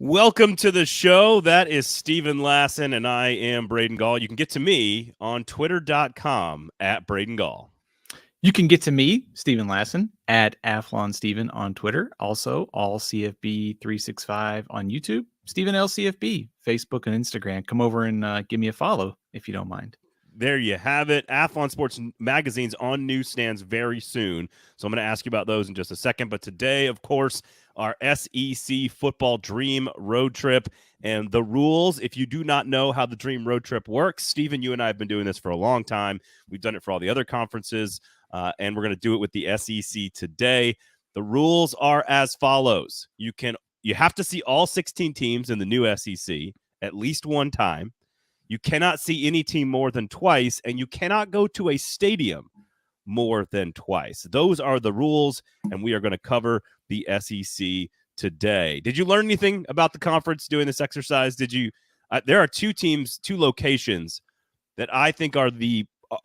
Welcome to the show. That is Stephen Lassan, and I am Braden Gall. You can get to me on twitter.com at Braden Gall. You can get to me, Stephen Lassan, at Athlon Stephen on Twitter. Also, all CFB 365 on YouTube. Stephen L. CFB, Facebook and Instagram. Come over and give me a follow if you don't mind. There you have it. Athlon Sports magazines on newsstands very soon. So I'm going to ask you about those in just a second. But today, of course, our SEC football dream road trip and the rules. If you do not know how the dream road trip works, Stephen, you and I have been doing this for a long time. We've done it for all the other conferences, and we're going to do it with the SEC today. The rules are as follows. You have to see all 16 teams in the new SEC at least one time. You cannot see any team more than twice, and you cannot go to a stadium more than twice. Those are the rules, and we are going to cover the SEC today. Did you learn anything about the conference doing this exercise? Did you? There are two locations that I think are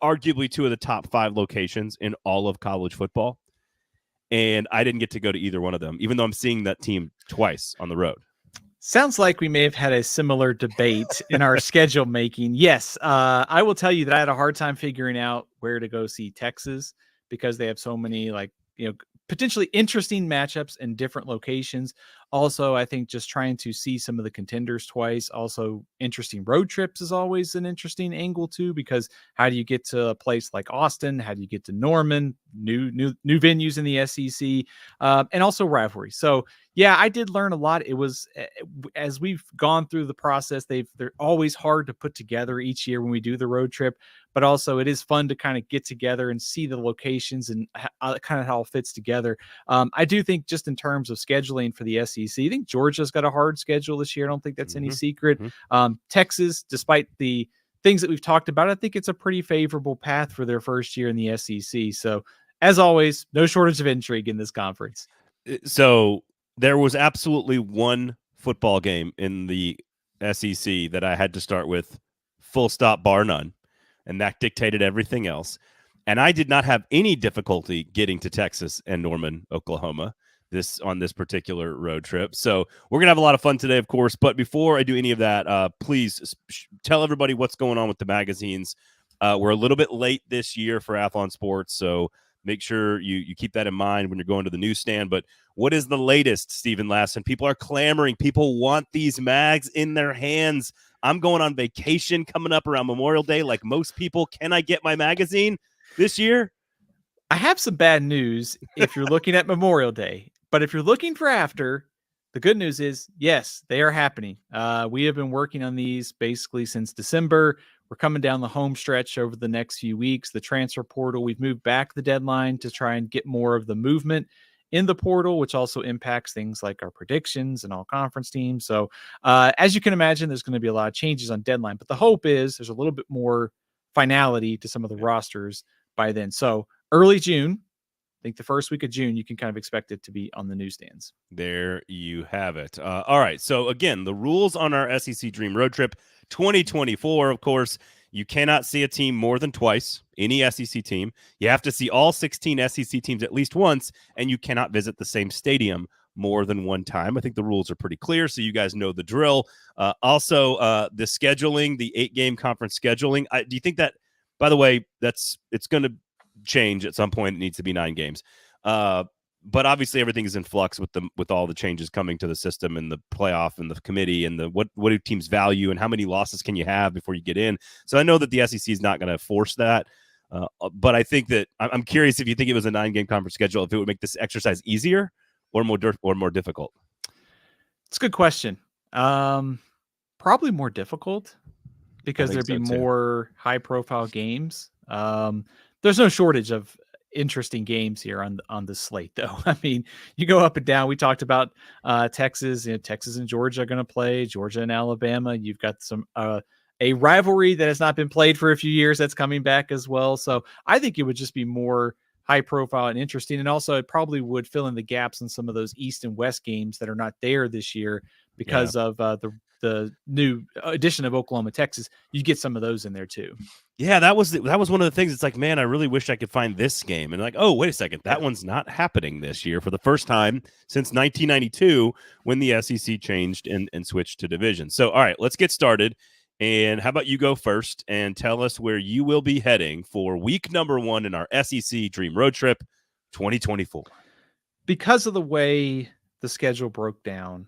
arguably two of the top 5 locations in all of college football, and I didn't get to go to either one of them, even though I'm seeing that team twice on the road. Sounds like we may have had a similar debate in our schedule making. Yes, I will tell you that I had a hard time figuring out where to go see Texas because they have so many potentially interesting matchups in different locations. Also, I think just trying to see some of the contenders twice. Also, interesting road trips is always an interesting angle too, because how do you get to a place like Austin? How do you get to Norman? New venues in the SEC, and also rivalry. So yeah, I did learn a lot. It was, as we've gone through the process, they're always hard to put together each year when we do the road trip, but also it is fun to kind of get together and see the locations and kind of how it fits together. I do think just in terms of scheduling for the SEC, I think Georgia's got a hard schedule this year. I don't think that's any secret. Texas, despite the things that we've talked about, I think it's a pretty favorable path for their first year in the SEC. So as always, no shortage of intrigue in this conference. So there was absolutely one football game in the SEC that I had to start with, full stop, bar none, and that dictated everything else. And I did not have any difficulty getting to Texas and Norman, Oklahoma, on this particular road trip. So we're going to have a lot of fun today, of course. But before I do any of that, please tell everybody what's going on with the magazines. We're a little bit late this year for Athlon Sports, so make sure you keep that in mind when you're going to the newsstand. But what is the latest, Stephen Lassan? People are clamoring. People want these mags in their hands. I'm going on vacation coming up around Memorial Day like most people. Can I get my magazine this year? I have some bad news if you're looking at Memorial Day. But if you're looking for after, the good news is, yes, they are happening. We have been working on these basically since December. We're coming down the home stretch over the next few weeks. The transfer portal, we've moved back the deadline to try and get more of the movement in the portal, which also impacts things like our predictions and all conference teams. So as you can imagine, there's going to be a lot of changes on deadline. But the hope is there's a little bit more finality to some of the rosters by then. So early June, I think the first week of June, you can kind of expect it to be on the newsstands. There you have it. All right. So, again, the rules on our SEC Dream Road Trip 2024, of course, you cannot see a team more than twice, any SEC team. You have to see all 16 SEC teams at least once, and you cannot visit the same stadium more than one time. I think the rules are pretty clear, so you guys know the drill. Also, the scheduling, the 8-game conference scheduling. Do you think that, by the way, it's going to change at some point? It needs to be 9 games. But obviously everything is in flux with all the changes coming to the system and the playoff and the committee and the what do teams value and how many losses can you have before you get in. So I know that the SEC is not going to force that. But I think that I'm curious if you think it was a 9-game conference schedule, if it would make this exercise easier or more difficult. It's a good question. Probably more difficult because there'd be more high profile games. There's no shortage of interesting games here on the slate, though. I mean, you go up and down. We talked about Texas. Texas and Georgia are going to play. Georgia and Alabama. You've got some a rivalry that has not been played for a few years that's coming back as well. So I think it would just be more high profile and interesting. And also it probably would fill in the gaps in some of those East and West games that are not there this year because of the new addition of Oklahoma, Texas. You get some of those in there too. Yeah, that was one of the things. It's like, man, I really wish I could find this game. And like, oh, wait a second, that one's not happening this year for the first time since 1992 when the SEC changed and switched to division. So, all right, let's get started. And how about you go first and tell us where you will be heading for week number 1 in our SEC Dream Road Trip 2024? Because of the way the schedule broke down,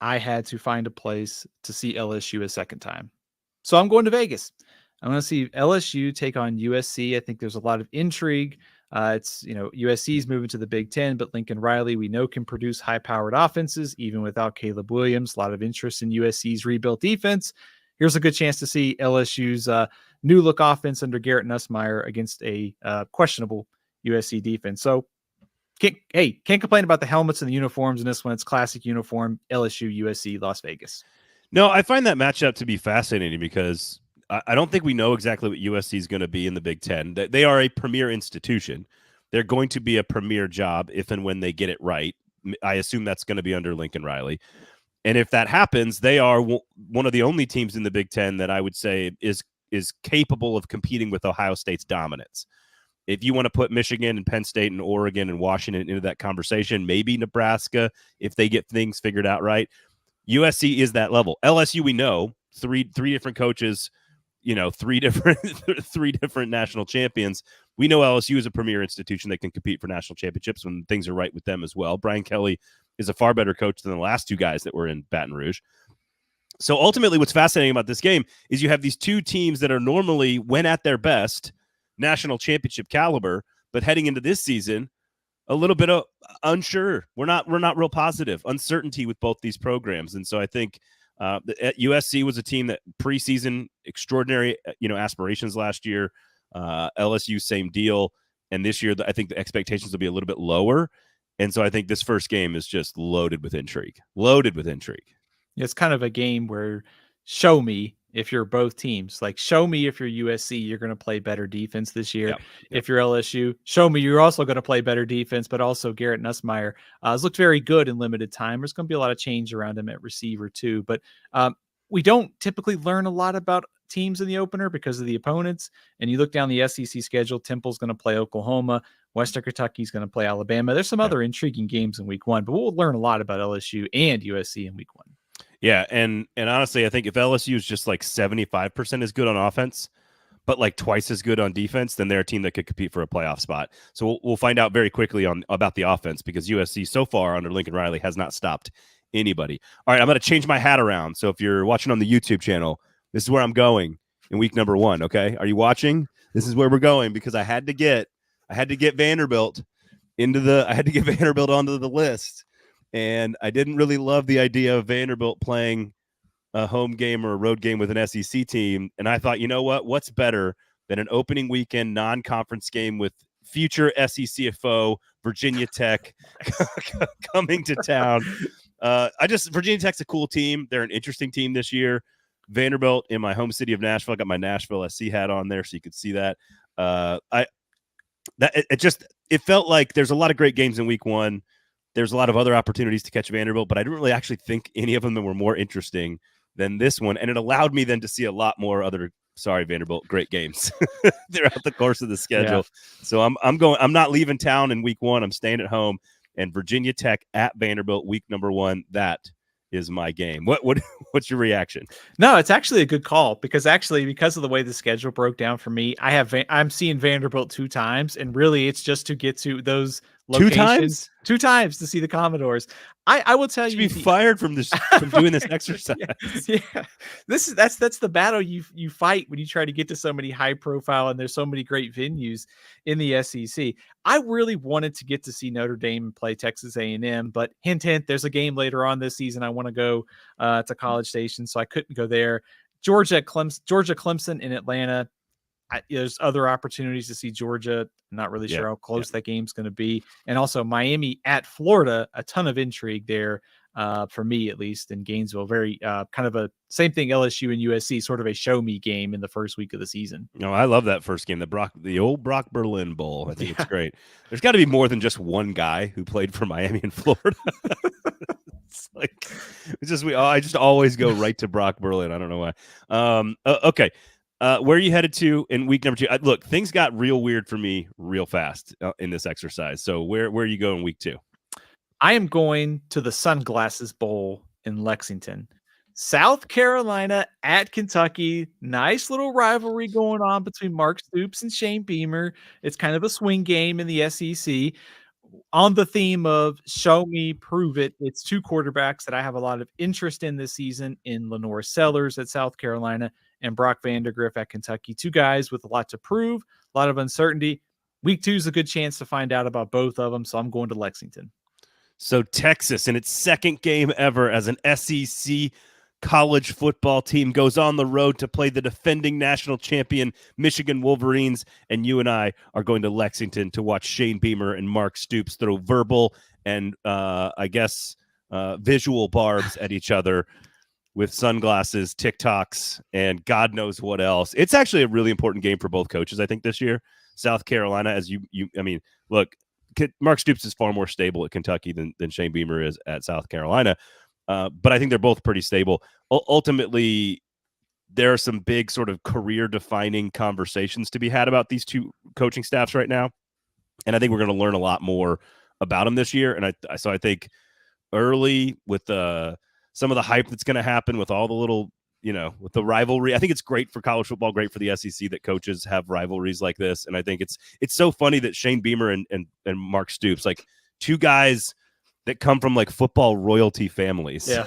I had to find a place to see LSU a second time. So I'm going to Vegas. I'm going to see LSU take on USC. I think there's a lot of intrigue. It's, USC's moving to the Big Ten, but Lincoln Riley, we know, can produce high-powered offenses, even without Caleb Williams. A lot of interest in USC's rebuilt defense. Here's a good chance to see LSU's new-look offense under Garrett Nussmeier against a questionable USC defense. So, can't complain about the helmets and the uniforms in this one. It's classic uniform, LSU, USC, Las Vegas. No, I find that matchup to be fascinating because I don't think we know exactly what USC is going to be in the Big Ten. They are a premier institution. They're going to be a premier job if and when they get it right. I assume that's going to be under Lincoln Riley. And if that happens, they are one of the only teams in the Big Ten that I would say is capable of competing with Ohio State's dominance. If you want to put Michigan and Penn State and Oregon and Washington into that conversation, maybe Nebraska, if they get things figured out right, USC is that level. LSU, we know, three different coaches, three different national champions. We know LSU is a premier institution that can compete for national championships when things are right with them as well. Brian Kelly is a far better coach than the last two guys that were in Baton Rouge. So ultimately, what's fascinating about this game is you have these two teams that are normally, when at their best, national championship caliber, but heading into this season, a little bit of unsure. We're not real positive. Uncertainty with both these programs, and so I think USC was a team that preseason extraordinary, aspirations last year. LSU same deal, and this year I think the expectations will be a little bit lower, and so I think this first game is just loaded with intrigue. It's kind of a game where show me if you're both teams. Like, show me if you're USC, you're going to play better defense this year. Yep. If you're LSU, show me you're also going to play better defense, but also Garrett Nussmeier has looked very good in limited time. There's going to be a lot of change around him at receiver too, but we don't typically learn a lot about teams in the opener because of the opponents. And you look down the SEC schedule, Temple's going to play Oklahoma, Western Kentucky's going to play Alabama. There's some other intriguing games in week 1, but we'll learn a lot about LSU and USC in week 1. Yeah, and honestly, I think if LSU is just like 75% as good on offense, but like twice as good on defense, then they're a team that could compete for a playoff spot. So we'll find out very quickly about the offense because USC so far under Lincoln Riley has not stopped anybody. All right, I'm going to change my hat around. So if you're watching on the YouTube channel, this is where I'm going in week number 1. Okay, are you watching? This is where we're going because I had to get Vanderbilt onto the list. And I didn't really love the idea of Vanderbilt playing a home game or a road game with an SEC team. And I thought, you know what? What's better than an opening weekend non-conference game with future SEC foe Virginia Tech coming to town? Virginia Tech's a cool team. They're an interesting team this year. Vanderbilt in my home city of Nashville. I got my Nashville SC hat on there so you could see that. It felt like there's a lot of great games in week 1. There's a lot of other opportunities to catch Vanderbilt, but I didn't really actually think any of them that were more interesting than this one. And it allowed me then to see a lot more other, Vanderbilt, great games throughout the course of the schedule. Yeah. So I'm not leaving town in week 1. I'm staying at home, and Virginia Tech at Vanderbilt week number 1. That is my game. What's your reaction? No, it's actually a good call because of the way the schedule broke down for me, I'm seeing Vanderbilt 2 times, and really it's just to get to those locations 2 times to see the Commodores. I will tell you, be fired from doing this exercise. Yeah. That's the battle you fight when you try to get to so many high profile and there's so many great venues in the SEC. I really wanted to get to see Notre Dame and play Texas A&M, but hint, there's a game later on this season. I want to go to College Station, so I couldn't go there. Georgia Clemson in Atlanta. There's other opportunities to see Georgia. I'm not really sure how close that game's going to be. And also Miami at Florida, a ton of intrigue there for me, at least, in Gainesville. Very kind of a same thing, LSU and USC, sort of a show me game in the first week of the season. No, I love that first game, the old Brock Berlin Bowl. I think it's great. There's got to be more than just one guy who played for Miami and Florida. I just always go right to Brock Berlin. I don't know why. Okay. Where are you headed to in week number 2? Look, things got real weird for me real fast in this exercise. So where are you going week 2? I am going to the Sunglasses Bowl in Lexington. South Carolina at Kentucky. Nice little rivalry going on between Mark Stoops and Shane Beamer. It's kind of a swing game in the SEC. On the theme of show me, prove it, it's 2 quarterbacks that I have a lot of interest in this season in Lenore Sellers at South Carolina and Brock Vandegrift at Kentucky. 2 guys with a lot to prove, a lot of uncertainty. Week 2 is a good chance to find out about both of them, so I'm going to Lexington. So Texas, in its second game ever as an SEC college football team, goes on the road to play the defending national champion Michigan Wolverines, and you and I are going to Lexington to watch Shane Beamer and Mark Stoops throw verbal and visual barbs at each other with sunglasses, TikToks, and God knows what else. It's actually a really important game for both coaches, I think, this year. South Carolina, look, Mark Stoops is far more stable at Kentucky than Shane Beamer is at South Carolina. But I think they're both pretty stable. Ultimately, there are some big sort of career-defining conversations to be had about these 2 coaching staffs right now. And I think we're going to learn a lot more about them this year. And I think early with some of the hype that's going to happen with all the little, with the rivalry, I think it's great for college football, great for the SEC that coaches have rivalries like this. And I think it's so funny that Shane Beamer and Mark Stoops, like 2 guys that come from like football royalty families. Yeah.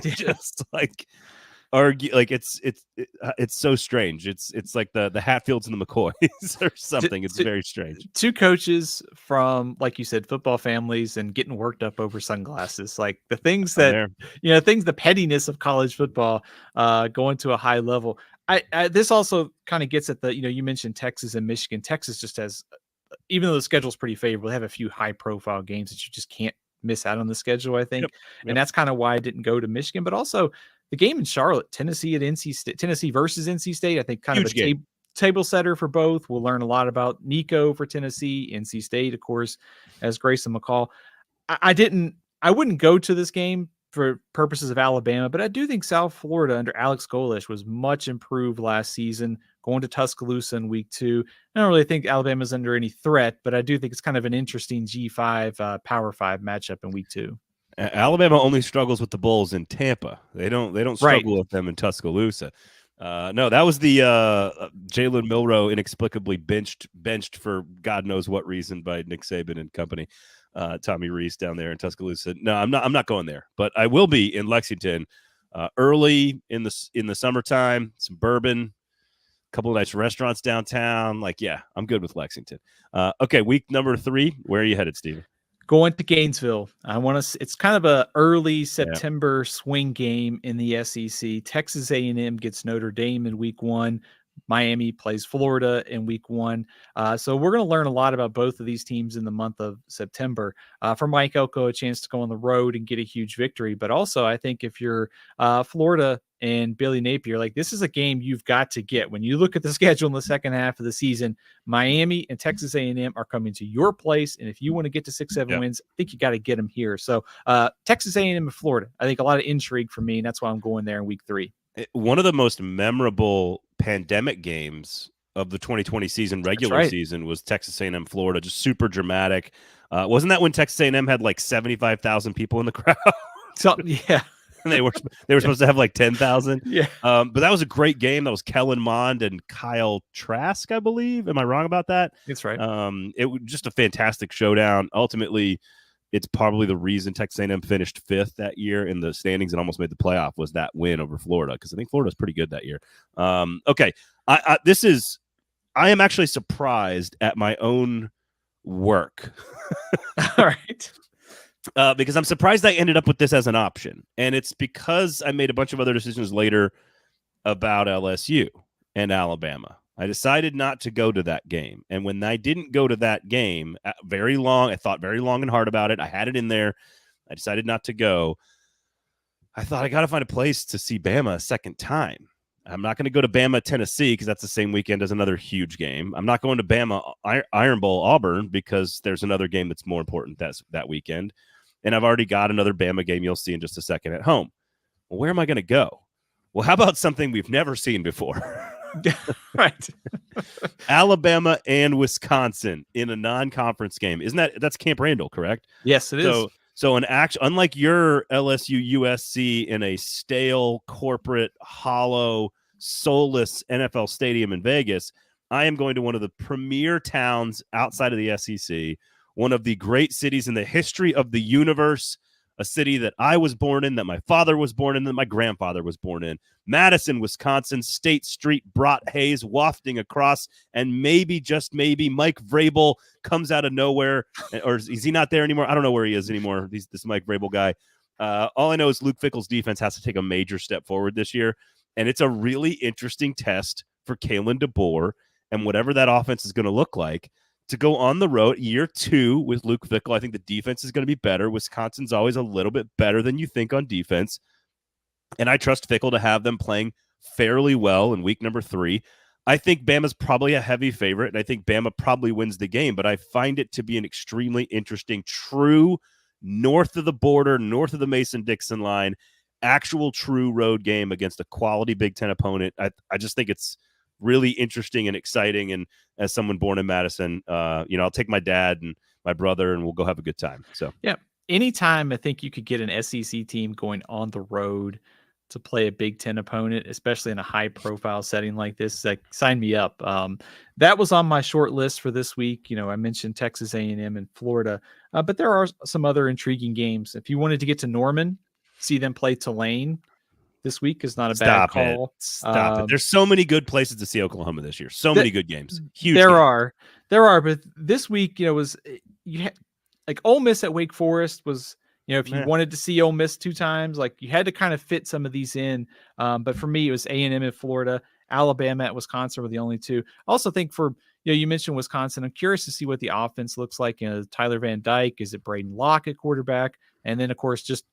Just like argue, like it's so strange. It's like the Hatfields and the McCoys or something. It's very strange. 2 coaches from, like you said, football families and getting worked up over sunglasses, like the things that the pettiness of college football going to a high level. This also kind of gets at the, you mentioned Texas and Michigan. Texas just has, even though the schedule's pretty favorable, they have a few high profile games that you just can't miss out on the schedule, I think. Yep. And that's kind of why I didn't go to Michigan, but also the game in Charlotte, Tennessee versus NC State, I think kind Huge of a table setter for both. We'll learn a lot about Nico for Tennessee, NC State, of course, as Grayson McCall. I wouldn't go to this game for purposes of Alabama, but I do think South Florida under Alex Golish was much improved last season, going to Tuscaloosa in week 2. I don't really think Alabama's under any threat, but I do think it's kind of an interesting G5 Power 5 matchup in week 2. Alabama only struggles with the Bulls in Tampa. They don't struggle with them in Tuscaloosa. No, that was the Jalen Milroe inexplicably benched for God knows what reason by Nick Saban and company. Tommy Reese down there in Tuscaloosa. No, I'm not going there, but I will be in Lexington early in the summertime. Some bourbon, a couple of nice restaurants downtown. I'm good with Lexington. Okay, week number 3. Where are you headed, Steven? Going to Gainesville. It's kind of a early September swing game in the SEC. Texas A&M gets Notre Dame in week 1. Miami plays Florida in week 1. So we're going to learn a lot about both of these teams in the month of September. For Mike Elko, a chance to go on the road and get a huge victory. But also, I think if you're Florida and Billy Napier, this is a game you've got to get. When you look at the schedule in the second half of the season, Miami and Texas A&M are coming to your place. And if you want to get to 6-7 wins, I think you got to get them here. So Texas A&M and Florida, I think a lot of intrigue for me. And that's why I'm going there in week 3. One of the most memorable pandemic games of the 2020 season, regular season, was Texas A&M Florida. Just super dramatic. Wasn't that when Texas A&M had 75,000 people in the crowd? Yeah. And they were supposed to have 10,000. Yeah. But that was a great game. That was Kellen Mond and Kyle Trask, I believe. Am I wrong about that? That's right. It was just a fantastic showdown. Ultimately, it's probably the reason Texas A&M finished 5th that year in the standings and almost made the playoff, was that win over Florida, because I think Florida's pretty good that year. Okay, I am actually surprised at my own work. All right. Because I'm surprised I ended up with this as an option, and it's because I made a bunch of other decisions later about LSU and Alabama. I decided not to go to that game. And when I didn't go to that game, I thought very long and hard about it. I had it in there. I decided not to go. I thought I got to find a place to see Bama a second time. I'm not going to go to Bama, Tennessee, because that's the same weekend as another huge game. I'm not going to Bama, Iron Bowl, Auburn, because there's another game that's more important that weekend. and I've already got another Bama game you'll see in just a second at home. Well, where am I going to go? Well, how about something we've never seen before? Right. Alabama and Wisconsin in a non-conference game. That's Camp Randall, correct? Yes, it is. So unlike your LSU USC in a stale, corporate, hollow, soulless NFL stadium in Vegas, I am going to one of the premier towns outside of the SEC, one of the great cities in the history of the universe, a city that I was born in, that my father was born in, that my grandfather was born in. Madison, Wisconsin, State Street brought haze wafting across, and maybe, just maybe, Mike Vrabel comes out of nowhere. Or is he not there anymore? I don't know where he is anymore, this Mike Vrabel guy. All I know is Luke Fickell's defense has to take a major step forward this year, and it's a really interesting test for Kalen DeBoer and whatever that offense is going to look like, to go on the road year 2 with Luke Fickell. I think the defense is going to be better. Wisconsin's always a little bit better than you think on defense. And I trust Fickell to have them playing fairly well in week number 3. I think Bama's probably a heavy favorite, and I think Bama probably wins the game, but I find it to be an extremely interesting, true, north of the border, north of the Mason-Dixon line, actual true road game against a quality Big Ten opponent. I just think it's really interesting and exciting. And as someone born in Madison, I'll take my dad and my brother and we'll go have a good time. So, yeah, anytime I think you could get an SEC team going on the road to play a Big Ten opponent, especially in a high profile setting like this, like, sign me up. That was on my short list for this week. I mentioned Texas A&M and Florida, but there are some other intriguing games. If you wanted to get to Norman, see them play Tulane this week is not a bad call. Stop it. There's so many good places to see Oklahoma this year. So many good games. Huge. There games. are, but this week, was you had like Ole Miss at Wake Forest was, if you wanted to see Ole Miss 2 times, like you had to kind of fit some of these in. But for me, it was A&M at Florida, Alabama at Wisconsin were the only 2. I also think for, you mentioned Wisconsin. I'm curious to see what the offense looks like. Tyler Van Dyke, is it Braden Locke at quarterback? And then of course, just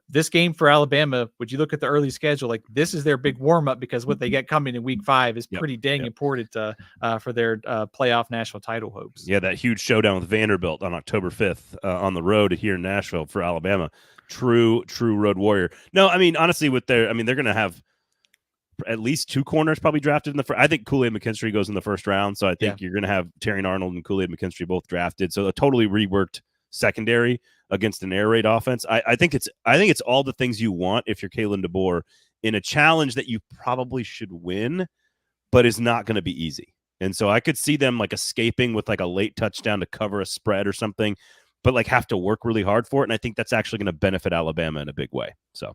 this game for Alabama, would you look at the early schedule, like this is their big warm-up, because what they get coming in week 5 is pretty dang important for their playoff national title hopes. Yeah, that huge showdown with Vanderbilt on October 5th on the road here in Nashville for Alabama. True road warrior. No, I mean, honestly, they're going to have at least 2 corners probably drafted in the first. I think Kool-Aid McKinstry goes in the first round, so I think you're going to have Terrion Arnold and Kool-Aid McKinstry both drafted. So a totally reworked secondary against an air raid offense. I think it's all the things you want if you're Kalen DeBoer in a challenge that you probably should win, but is not going to be easy. And so I could see them like escaping with like a late touchdown to cover a spread or something, but like have to work really hard for it. And I think that's actually going to benefit Alabama in a big way. So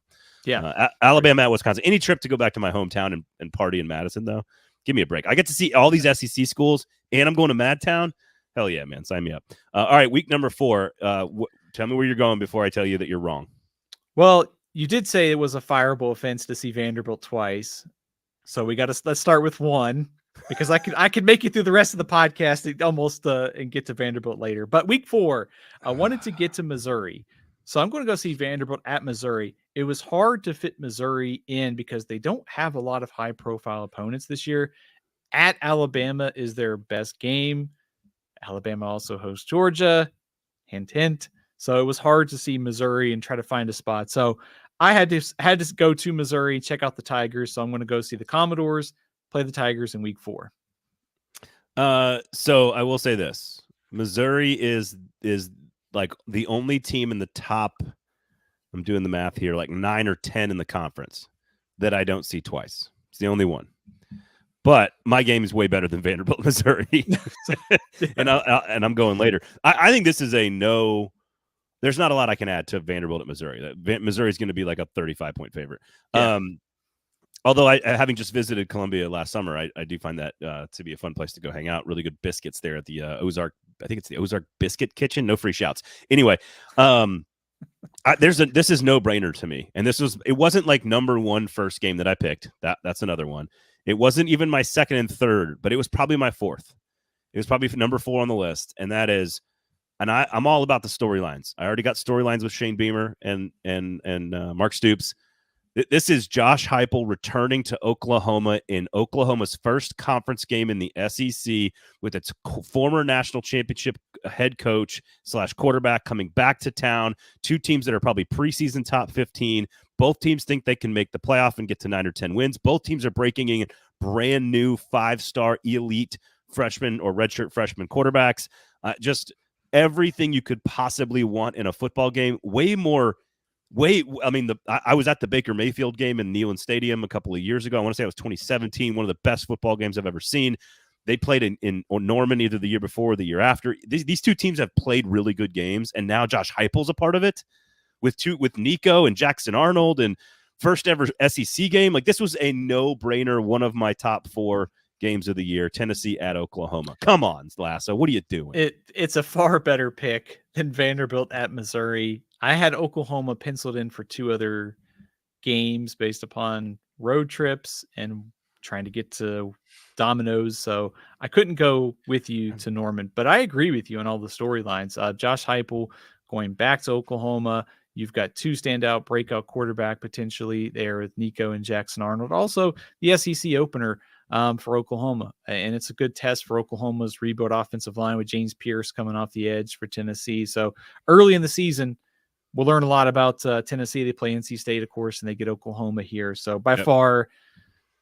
Alabama at Wisconsin. Any trip to go back to my hometown and party in Madison, though, give me a break. I get to see all these SEC schools, and I'm going to Madtown. Hell yeah, man. Sign me up. All right, week number 4. Tell me where you're going before I tell you that you're wrong. Well, you did say it was a fireable offense to see Vanderbilt twice. So let's start with 1, because I could make you through the rest of the podcast almost and get to Vanderbilt later. But week 4, I wanted to get to Missouri. So I'm going to go see Vanderbilt at Missouri. It was hard to fit Missouri in because they don't have a lot of high profile opponents this year. At Alabama is their best game. Alabama also hosts Georgia. Hint, hint. So it was hard to see Missouri and try to find a spot. So I had to go to Missouri, check out the Tigers. So I'm going to go see the Commodores, play the Tigers in week 4. So I will say this. Missouri is like the only team in the top, I'm doing the math here, like 9 or 10 in the conference that I don't see twice. It's the only one. But my game is way better than Vanderbilt, Missouri. and I'm going later. I think this is a no. There's not a lot I can add to Vanderbilt at Missouri. Missouri is going to be like a 35-point favorite. Yeah. Although having just visited Columbia last summer, I do find that to be a fun place to go hang out. Really good biscuits there at the Ozark. I think it's the Ozark Biscuit Kitchen. No free shouts. Anyway, this is no brainer to me. And it wasn't like number 1 first game that I picked. That's another one. It wasn't even my second and third, but it was probably my 4th. It was probably number 4 on the list, and that is. And I'm all about the storylines. I already got storylines with Shane Beamer and Mark Stoops. This is Josh Heupel returning to Oklahoma in Oklahoma's first conference game in the SEC with its former national championship head coach / quarterback coming back to town. Two teams that are probably preseason top 15. Both teams think they can make the playoff and get to 9 or 10 wins. Both teams are breaking in brand new 5-star elite freshman or redshirt freshman quarterbacks. Just everything you could possibly want in a football game. I was at the Baker Mayfield game in Neyland Stadium a couple of years ago. I want to say it was 2017, one of the best football games I've ever seen. They played in Norman either the year before or the year after. These two teams have played really good games, and now Josh Heupel's a part of it with Nico and Jackson Arnold, and first ever SEC game. Like, this was a no-brainer, one of my top 4 games of the year. Tennessee at Oklahoma. Come on, Lassan, what are you doing? It's a far better pick than Vanderbilt at Missouri. I had Oklahoma penciled in for 2 other games based upon road trips and trying to get to Domino's. So I couldn't go with you to Norman, but I agree with you on all the storylines. Josh Heupel going back to Oklahoma. You've got 2 standout breakout quarterback potentially there with Nico and Jackson Arnold. Also the SEC opener for Oklahoma. And it's a good test for Oklahoma's rebuild offensive line with James Pierce coming off the edge for Tennessee. So early in the season, we'll learn a lot about Tennessee. They play NC State, of course, and they get Oklahoma here. So by far,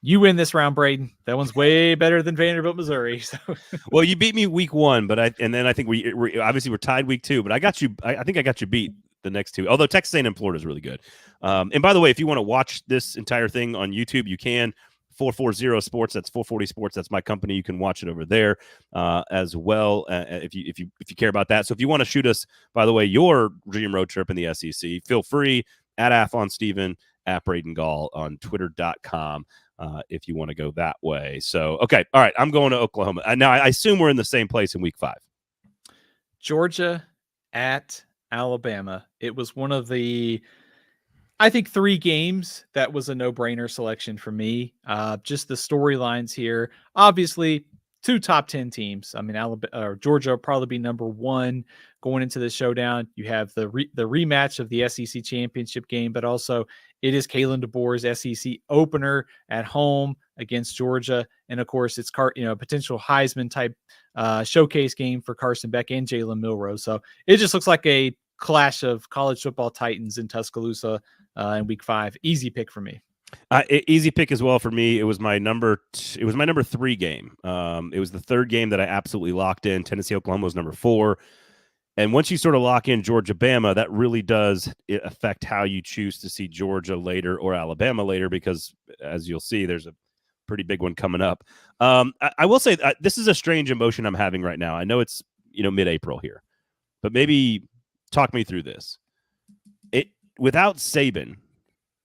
you win this round, Braden. That one's way better than Vanderbilt, Missouri. So. Well, you beat me week 1, but then I think we obviously we're tied week 2. But I got you. I think I got you beat the next 2. Although Texas A&M Florida is really good. And by the way, if you want to watch this entire thing on YouTube, you can. 440 Sports. That's 440 Sports. That's my company. You can watch it over there as well if you care about that. So if you want to shoot us, by the way, your dream road trip in the SEC, feel free at Athlon Steven, at Braden Gall on Twitter.com if you want to go that way. So, okay. All right. I'm going to Oklahoma. Now, I assume we're in the same place in week 5. Georgia at Alabama. It was one of the, I think, 3 games that was a no-brainer selection for me. Just the storylines here. Obviously, 2 top 10 teams. I mean, Georgia will probably be number 1 going into the showdown. You have the rematch of the SEC championship game, but also it is Kalen DeBoer's SEC opener at home against Georgia, and of course, it's a potential Heisman type showcase game for Carson Beck and Jalen Milroe. So it just looks like a clash of college football titans in Tuscaloosa in week 5. Easy pick for me. Easy pick as well for me. It was my number 3 game. It was the 3rd game that I absolutely locked in. Tennessee Oklahoma was number 4. And once you sort of lock in Georgia Bama, that really does affect how you choose to see Georgia later or Alabama later, because as you'll see, there's a pretty big one coming up. I will say this is a strange emotion I'm having right now. I know it's mid-April here, but maybe talk me through this. Without Saban,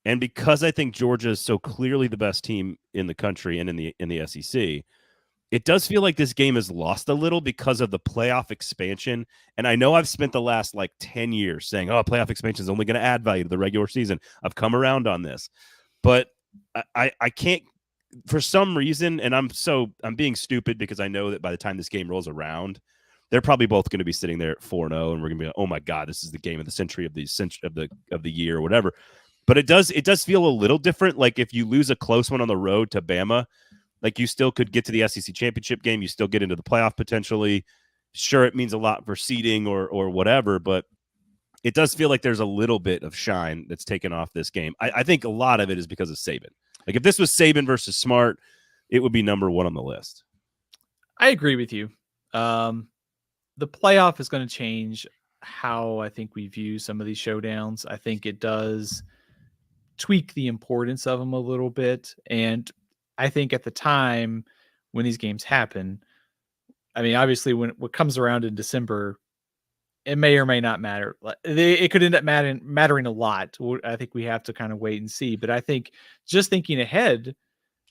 and because I think Georgia is so clearly the best team in the country and in the SEC, it does feel like this game is lost a little because of the playoff expansion. And I know I've spent the last 10 years saying, playoff expansion is only going to add value to the regular season. I've come around on this, but I can't, for some reason, and I'm being stupid because I know that by the time this game rolls around, they're probably both going to be sitting there at 4-0, and we're going to be like, oh my God, this is the game of the century of the year or whatever. But it does feel a little different. Like if you lose a close one on the road to Bama, like you still could get to the SEC championship game, you still get into the playoff potentially. Sure, it means a lot for seeding or whatever, but it does feel like there's a little bit of shine that's taken off this game. I think a lot of it is because of Saban. Like if this was Saban versus Smart, it would be number 1 on the list. I agree with you. The playoff is going to change how I think we view some of these showdowns. I think it does tweak the importance of them a little bit. And I think at the time when these games happen, I mean, obviously when what comes around in December, it may or may not matter. It could end up mattering a lot. I think we have to kind of wait and see. But I think just thinking ahead,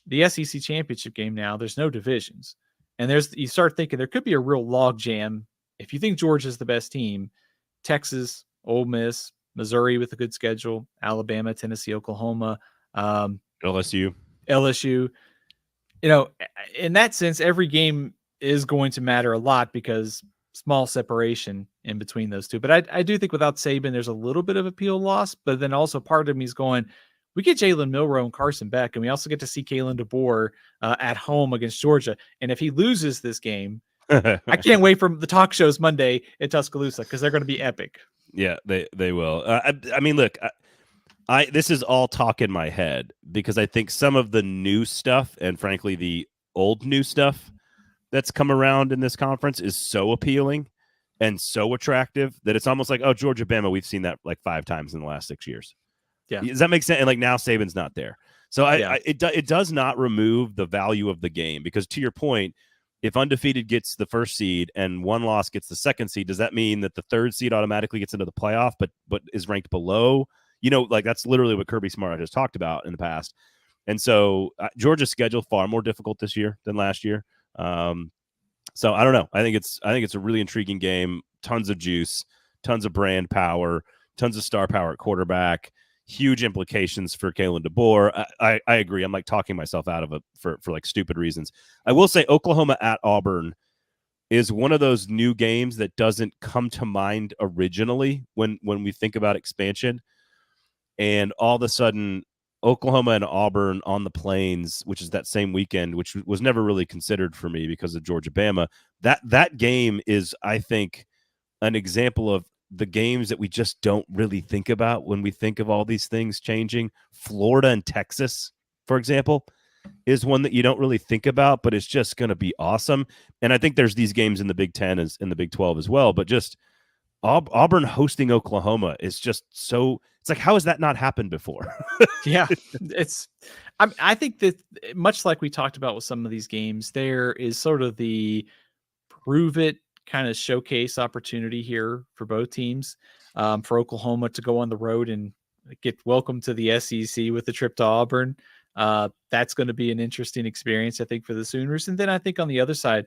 the SEC championship game now, there's no divisions. And you start thinking there could be a real log jam. If you think Georgia's the best team, Texas, Ole Miss, Missouri with a good schedule, Alabama, Tennessee, Oklahoma, LSU. In that sense, every game is going to matter a lot because small separation in between those two. But I do think without Saban, there's a little bit of appeal lost. But then also part of me is going, we get Jalen Milroe and Carson Beck, and we also get to see Kalen DeBoer at home against Georgia. And if he loses this game, I can't wait for the talk shows Monday in Tuscaloosa because they're going to be epic. Yeah, they will. I mean, look, this is all talk in my head because I think some of the new stuff and frankly the old new stuff that's come around in this conference is so appealing and so attractive that it's almost like, oh, Georgia, Bama, we've seen that like 5 times in the last 6 years. Yeah. Does that make sense? And like now Saban's not there. So it does not remove the value of the game because to your point, if undefeated gets the first seed and one loss gets the second seed, does that mean that the third seed automatically gets into the playoff but is ranked below? Like that's literally what Kirby Smart has talked about in the past. And so Georgia's schedule far more difficult this year than last year. So I don't know. I think it's a really intriguing game. Tons of juice, tons of brand power, tons of star power at quarterback. Huge implications for Kalen DeBoer. I agree. I'm like talking myself out of it for like stupid reasons. I will say Oklahoma at Auburn is one of those new games that doesn't come to mind originally when we think about expansion. And all of a sudden, Oklahoma and Auburn on the Plains, which is that same weekend, which was never really considered for me because of Georgia Bama. That game is, I think, an example of the games that we just don't really think about when we think of all these things changing. Florida and Texas, for example, is one that you don't really think about, but it's just going to be awesome. And I think there's these games in the Big Ten as in the Big 12 as well, but just Auburn hosting Oklahoma is just so. It's like, how has that not happened before? Yeah, I think that much like we talked about with some of these games, there is sort of the prove it kind of showcase opportunity here for both teams. For Oklahoma to go on the road and get welcome to the SEC with the trip to Auburn. That's going to be an interesting experience, I think, for the Sooners. And then I think on the other side,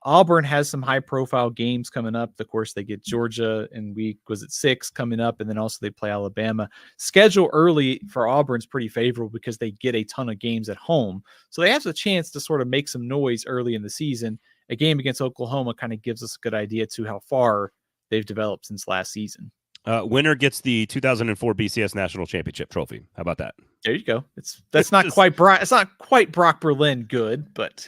Auburn has some high profile games coming up. Of course, they get Georgia in week 6 coming up. And then also they play Alabama. Schedule early for Auburn's pretty favorable because they get a ton of games at home. So they have a chance to sort of make some noise early in the season. A game against Oklahoma kind of gives us a good idea to how far they've developed since last season. Winner gets the 2004 BCS National Championship trophy. How about that? There you go. That's not quite Brock. It's not quite Brock Berlin good, but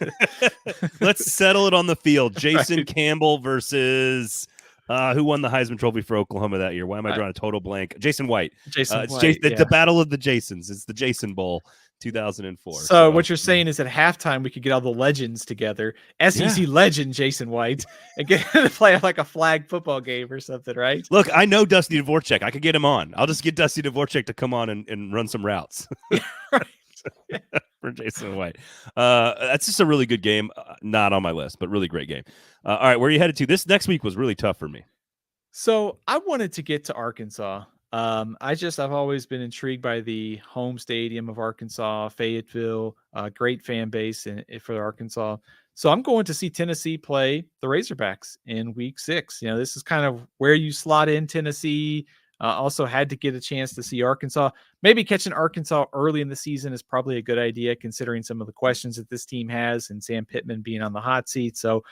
let's settle it on the field. Jason Campbell versus who won the Heisman Trophy for Oklahoma that year? Why am I drawing a total blank? Jason White. The Battle of the Jasons. It's the Jason Bowl. 2004. So what you're saying is at halftime we could get all the legends together, SEC legend Jason White, and get to play like a flag football game or something, right? Look, I know Dusty Dvorak. I could get him on. I'll just get Dusty Dvorak to come on and run some routes for Jason White. That's just a really good game. Not on my list, but really great game. All right, where are you headed to? This next week was really tough for me. So I wanted to get to Arkansas. I've always been intrigued by the home stadium of Arkansas, Fayetteville, great fan base for Arkansas. So I'm going to see Tennessee play the Razorbacks in week 6. This is kind of where you slot in Tennessee. Also had to get a chance to see Arkansas. Maybe catching Arkansas early in the season is probably a good idea considering some of the questions that this team has and Sam Pittman being on the hot seat. So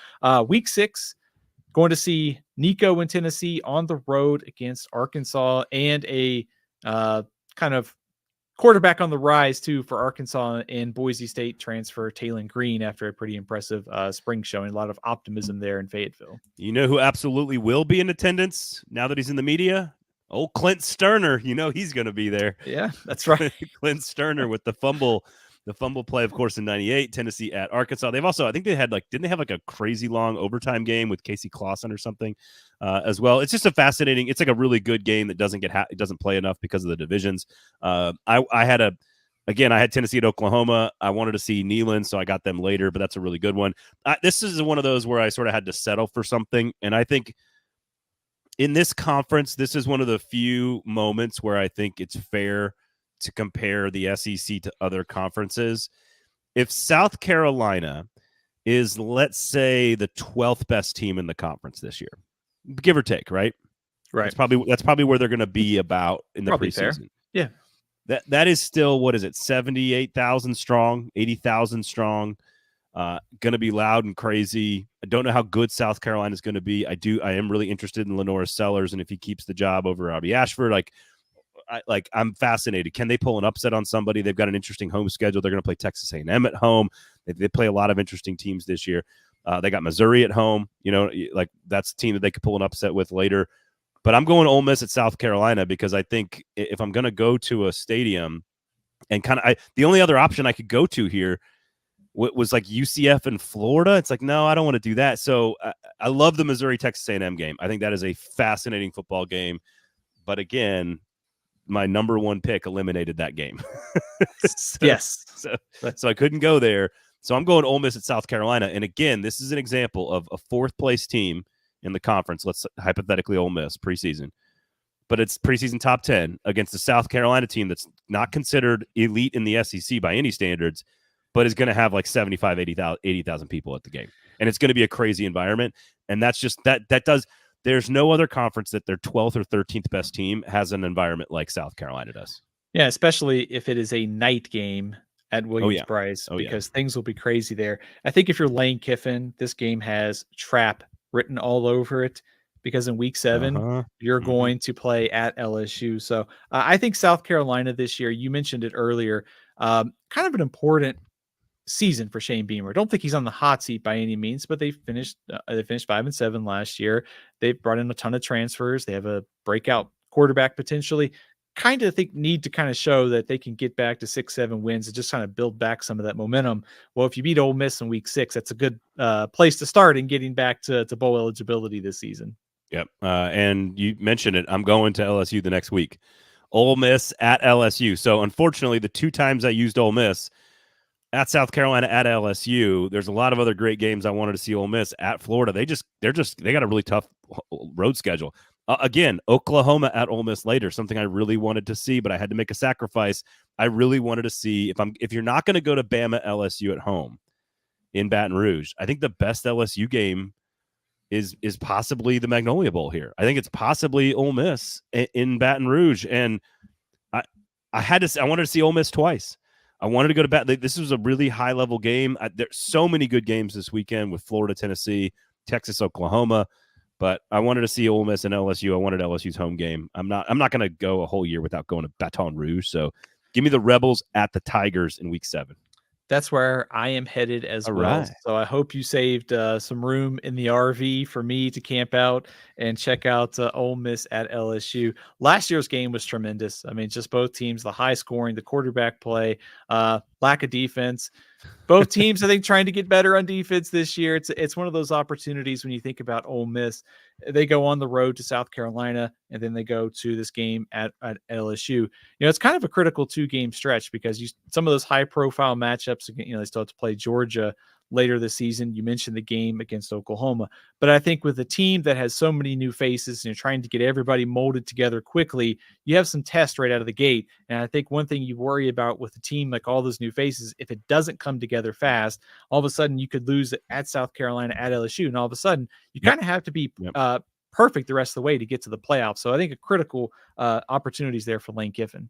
week 6, going to see Nico in Tennessee on the road against Arkansas and a kind of quarterback on the rise, too, for Arkansas and Boise State transfer Taylon Green after a pretty impressive spring showing. A lot of optimism there in Fayetteville. You know who absolutely will be in attendance now that he's in the media? Old Clint Sterner. He's going to be there. Yeah, that's right. Clint Sterner with the fumble. The fumble play, of course, in 98, Tennessee at Arkansas. They've also, I think they had didn't they have a crazy long overtime game with Casey Clausen or something as well? It's just it's like a really good game that it doesn't play enough because of the divisions. I had Tennessee at Oklahoma. I wanted to see Neyland, so I got them later, but that's a really good one. This is one of those where I sort of had to settle for something. And I think in this conference, this is one of the few moments where I think it's fair to compare the SEC to other conferences. If South Carolina is, let's say, the 12th best team in the conference this year, give or take, right? Right. That's probably where they're going to be about in the preseason. Fair. Yeah. That is still, what is it? 78,000 strong, 80,000 strong. Going to be loud and crazy. I don't know how good South Carolina is going to be. I am really interested in Lenora Sellers, and if he keeps the job over Robbie Ashford, I'm fascinated. Can they pull an upset on somebody? They've got an interesting home schedule. They're going to play Texas A&M at home. They play a lot of interesting teams this year. They got Missouri at home. Like that's a team that they could pull an upset with later. But I'm going Ole Miss at South Carolina because I think if I'm going to go to a stadium and the only other option I could go to here was like UCF in Florida. It's like, no, I don't want to do that. So I love the Missouri Texas A&M game. I think that is a fascinating football game. But again, my number one pick eliminated that game. Yes. So I couldn't go there. So I'm going Ole Miss at South Carolina. And again, this is an example of a fourth place team in the conference. Let's hypothetically Ole Miss preseason. But it's preseason top 10 against the South Carolina team that's not considered elite in the SEC by any standards, but is going to have like 75, 80,000 people at the game. And it's going to be a crazy environment. And that's just that does. There's no other conference that their 12th or 13th best team has an environment like South Carolina does. Yeah, especially if it is a night game at Williams-Brice, because things will be crazy there. I think if you're Lane Kiffin, this game has trap written all over it, because in week 7, you're going to play at LSU. So I think South Carolina this year, you mentioned it earlier, kind of an important season for Shane Beamer. I don't think he's on the hot seat by any means, but they finished 5-7 last year. They've brought in a ton of transfers. They have a breakout quarterback potentially. Kind of need to kind of show that they can get back to 6-7 wins and just kind of build back some of that momentum. Well, if you beat Ole Miss in week 6, that's a good place to start in getting back to bowl eligibility this season. Yep. And you mentioned it. I'm going to LSU the next week. Ole Miss at LSU. So unfortunately, the 2 times I used Ole Miss, at South Carolina, at LSU, there's a lot of other great games I wanted to see. Ole Miss at Florida. They got a really tough road schedule. Again, Oklahoma at Ole Miss later, something I really wanted to see, but I had to make a sacrifice. I really wanted to see if you're not going to go to Bama LSU at home in Baton Rouge, I think the best LSU game is possibly the Magnolia Bowl here. I think it's possibly Ole Miss in Baton Rouge, and I wanted to see Ole Miss twice. I wanted to go to Baton. This was a really high level game. There's so many good games this weekend with Florida, Tennessee, Texas, Oklahoma. But I wanted to see Ole Miss and LSU. I wanted LSU's home game. I'm not going to go a whole year without going to Baton Rouge. So give me the Rebels at the Tigers in week 7. That's where I am headed as well. Right. So I hope you saved some room in the RV for me to camp out and check out Ole Miss at LSU. Last year's game was tremendous. I mean, just both teams, the high scoring, the quarterback play, lack of defense. Both teams, I think, trying to get better on defense this year. It's one of those opportunities when you think about Ole Miss. They go on the road to South Carolina, and then they go to this game at LSU. It's kind of a critical 2-game stretch, because some of those high-profile matchups, they still have to play Georgia later this season. You mentioned the game against Oklahoma. But I think with a team that has so many new faces and you're trying to get everybody molded together quickly, you have some tests right out of the gate. And I think one thing you worry about with a team like all those new faces, if it doesn't come together fast, all of a sudden you could lose at South Carolina, at LSU, and all of a sudden you kind of have to be perfect the rest of the way to get to the playoffs. So I think a critical opportunities there for Lane Kiffin.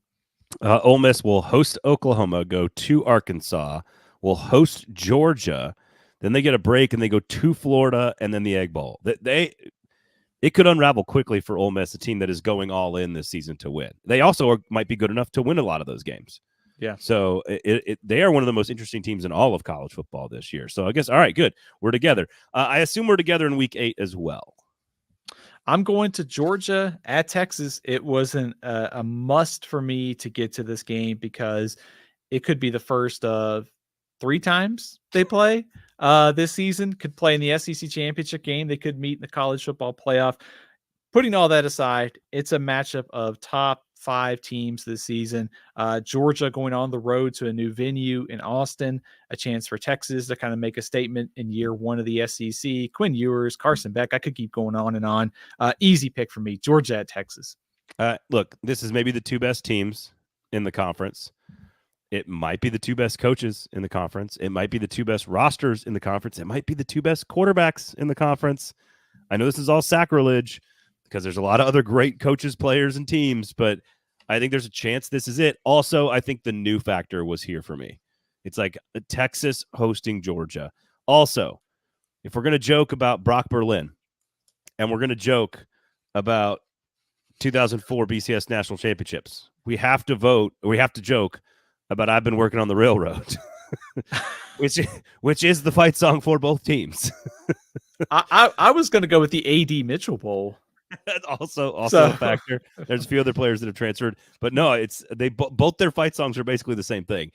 Ole Miss will host Oklahoma, go to Arkansas, will host Georgia, then they get a break and they go to Florida and then the Egg Bowl. It could unravel quickly for Ole Miss, a team that is going all in this season to win. They also might be good enough to win a lot of those games. Yeah. So they are one of the most interesting teams in all of college football this year. So I guess, all right, good. We're together. I assume we're together in week 8 as well. I'm going to Georgia at Texas. It wasn't a must for me to get to this game because it could be the first of 3 times they play this season. Could play in the SEC championship game. They could meet in the college football playoff. Putting all that aside, it's a matchup of top 5 teams this season. Georgia going on the road to a new venue in Austin, a chance for Texas to kind of make a statement in year 1 of the SEC. Quinn Ewers, Carson Beck, I could keep going on and on. Easy pick for me, Georgia at Texas. Look, this is maybe the 2 best teams in the conference. It might be the 2 best coaches in the conference. It might be the 2 best rosters in the conference. It might be the 2 best quarterbacks in the conference. I know this is all sacrilege because there's a lot of other great coaches, players, and teams, but I think there's a chance this is it. Also, I think the new factor was here for me. It's like Texas hosting Georgia. Also, if we're going to joke about Brock Berlin and we're going to joke about 2004 BCS National Championships. We have to vote, or we have to joke about I've been working on the railroad, which is the fight song for both teams. I was going to go with the A.D. Mitchell Bowl. That's also a factor. There's a few other players that have transferred, but no, it's both their fight songs are basically the same thing.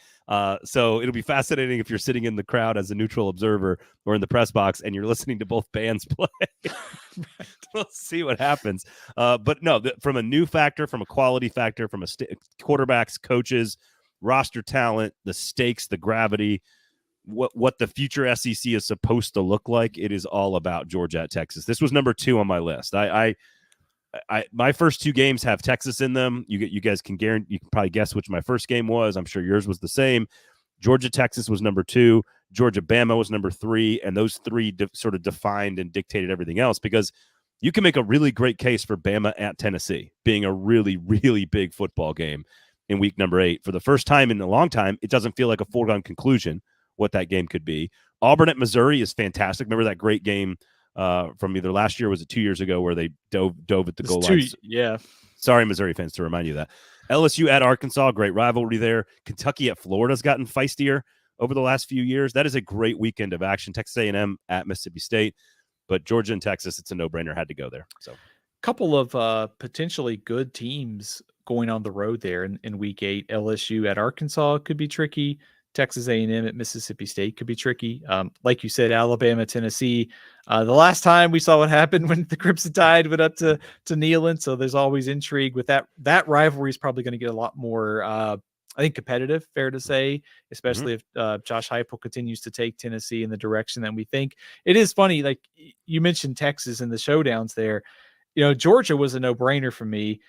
So it'll be fascinating if you're sitting in the crowd as a neutral observer or in the press box and you're listening to both bands play. We'll see what happens. But no, from a new factor, from a quality factor, from a quarterbacks, coaches, roster talent, the stakes, the gravity, what the future SEC is supposed to look like, it is all about Georgia at Texas. This was number 2 on my list. My first 2 games have Texas in them. You guys can guarantee, you can probably guess which my first game was. I'm sure yours was the same. Georgia Texas was number 2. Georgia Bama was number 3, and those 3 sort of defined and dictated everything else, because you can make a really great case for Bama at Tennessee being a really, really big football game in week number 8. For the first time in a long time, it doesn't feel like a foregone conclusion what that game could be. Auburn at Missouri is fantastic. Remember that great game from either last year or was it 2 years ago where they dove at the goal line? Yeah. Sorry, Missouri fans, to remind you of that. LSU at Arkansas, great rivalry there. Kentucky at Florida's gotten feistier over the last few years. That is a great weekend of action. Texas A&M at Mississippi State. But Georgia and Texas, it's a no-brainer. Had to go there. So, couple of potentially good teams going on the road there in week 8. LSU at Arkansas could be tricky. Texas A&M at Mississippi State could be tricky. Like you said, Alabama, Tennessee. The last time we saw what happened when the Crimson Tide went up to Neyland, so there's always intrigue with that. That rivalry is probably going to get a lot more, I think, competitive, fair to say, especially if Josh Heupel continues to take Tennessee in the direction that we think. It is funny, like you mentioned Texas and the showdowns there. You know, Georgia was a no-brainer for me,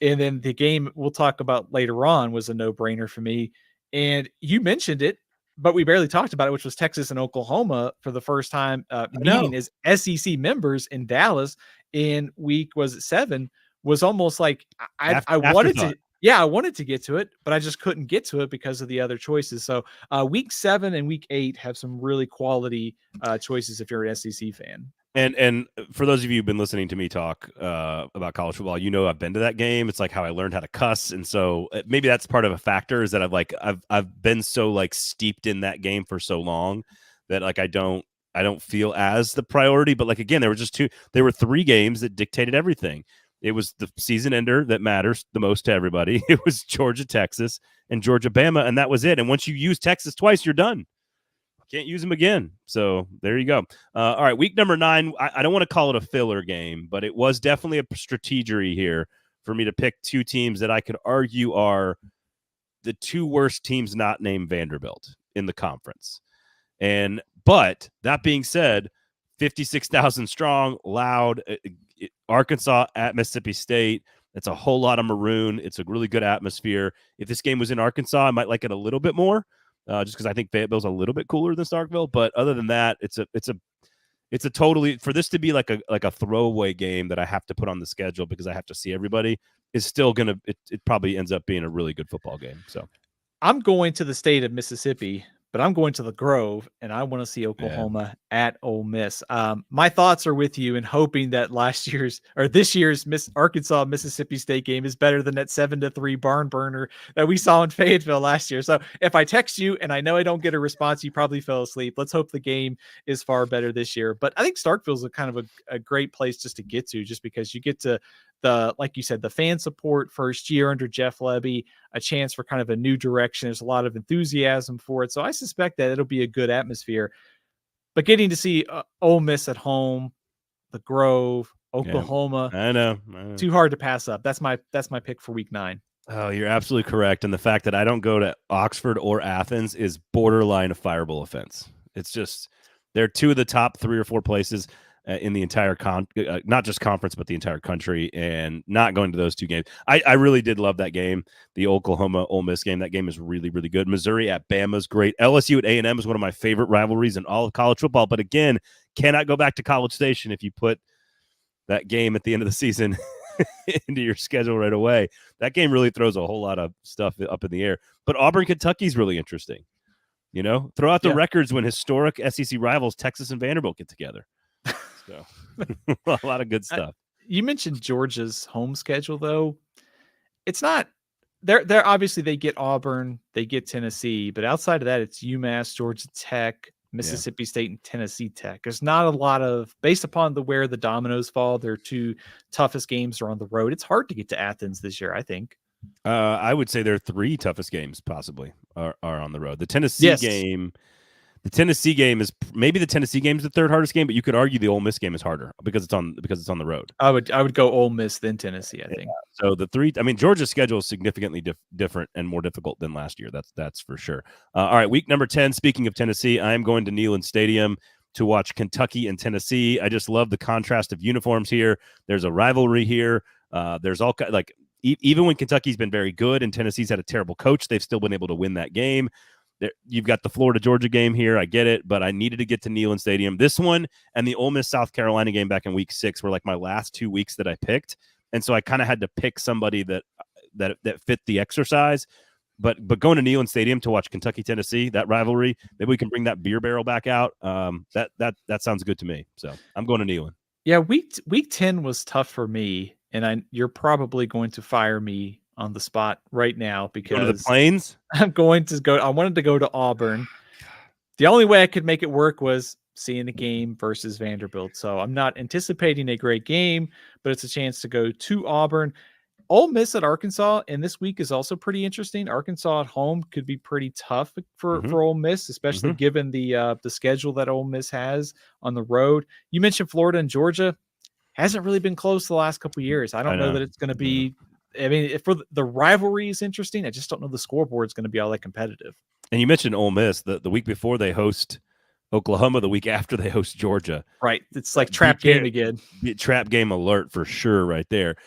and then the game we'll talk about later on was a no-brainer for me. And you mentioned it, but we barely talked about it, which was Texas and Oklahoma for the first time meeting as SEC members in Dallas in week, was it 7, was almost like I wanted to. Yeah, I wanted to get to it, but I just couldn't get to it because of the other choices. So week 7 and week 8 have some really quality choices if you're an SEC fan. And for those of you who've been listening to me talk about college football, you know I've been to that game. It's like how I learned how to cuss, and so maybe that's part of a factor, is that I've been so like steeped in that game for so long that like I don't feel as the priority. But like again, there were 3 games that dictated everything. It was the season ender that matters the most to everybody. It was Georgia Texas and Georgia Bama, and that was it. And once you use Texas twice, you're done. Can't use them again. So there you go. All right, week number 9. I don't want to call it a filler game, but it was definitely a strategery here for me to pick 2 teams that I could argue are the 2 worst teams not named Vanderbilt in the conference. But that being said, 56,000 strong, loud, Arkansas at Mississippi State. It's a whole lot of maroon. It's a really good atmosphere. If this game was in Arkansas, I might like it a little bit more. Just because I think Fayetteville's a little bit cooler than Starkville, but other than that, it's a totally, for this to be like a throwaway game that I have to put on the schedule because I have to see everybody, is still gonna it probably ends up being a really good football game. So I'm going to the state of Mississippi, but I'm going to the Grove, and I want to see Oklahoma at Ole Miss. My thoughts are with you in hoping that this year's Arkansas Mississippi State game is better than that 7-3 barn burner that we saw in Fayetteville last year. So if I text you and I know I don't get a response, you probably fell asleep. Let's hope the game is far better this year. But I think Starkville's a kind of a great place just to get to, just because you get to like you said, the fan support first year under Jeff Lebby, a chance for kind of a new direction. There's a lot of enthusiasm for it. So I suspect that it'll be a good atmosphere. But getting to see Ole Miss at home, the Grove, Oklahoma, I know. Too hard to pass up. That's my pick for week 9. Oh, you're absolutely correct. And the fact that I don't go to Oxford or Athens is borderline a fireable offense. It's just, they're 2 of the top 3 or 4 places in the entire not just conference, but the entire country, and not going to those 2 games. I really did love that game, the Oklahoma Ole Miss game. That game is really, really good. Missouri at Bama is great. LSU at A&M is one of my favorite rivalries in all of college football. But again, cannot go back to College Station if you put that game at the end of the season into your schedule right away. That game really throws a whole lot of stuff up in the air. But Auburn, Kentucky is really interesting. You know, throw out the records when historic SEC rivals Texas and Vanderbilt get together. So a lot of good stuff. You mentioned Georgia's home schedule, though. It's not. They're obviously they get Auburn, they get Tennessee, but outside of that, it's UMass, Georgia Tech, Yeah. Mississippi State, and Tennessee Tech. There's not a lot of, based upon where the dominoes fall, their two toughest games are on the road. It's hard to get to Athens this year, I think. I would say their 3 toughest games possibly are on the road. The Tennessee Yes. game. The Tennessee game is maybe the Tennessee game is the 3rd hardest game, but you could argue the Ole Miss game is harder because it's on the road. I would go Ole Miss then Tennessee, I think. So the 3, I mean, Georgia's schedule is significantly different and more difficult than last year. That's for sure. All right, week number 10. Speaking of Tennessee, I am going to Neyland Stadium to watch Kentucky and Tennessee. I just love the contrast of uniforms here. There's a rivalry here. There's all like even when Kentucky's been very good and Tennessee's had a terrible coach, they've still been able to win that game. You've got the Florida-Georgia game here. I get it, but I needed to get to Neyland Stadium. This one and the Ole Miss-South Carolina game back in week 6 were like my last 2 weeks that I picked, and so I kind of had to pick somebody that fit the exercise. But going to Neyland Stadium to watch Kentucky-Tennessee, that rivalry, maybe we can bring that beer barrel back out. That sounds good to me. So I'm going to Neyland. Yeah, week 10 was tough for me, and you're probably going to fire me on the spot right now because go to the Plains. I'm going to go. I wanted to go to Auburn. The only way I could make it work was seeing a game versus Vanderbilt. So I'm not anticipating a great game, but it's a chance to go to Auburn. Ole Miss at Arkansas, and this week is also pretty interesting. Arkansas at home could be pretty tough for Ole Miss, especially given the schedule that Ole Miss has on the road. You mentioned Florida and Georgia. Hasn't really been close the last couple of years. I don't know that it's going to be. I mean, if for the rivalry is interesting, I just don't know the scoreboard is going to be all that competitive. And you mentioned Ole Miss. The week before they host Oklahoma, the week after they host Georgia. Right. It's like trap game again. Trap game alert for sure right there.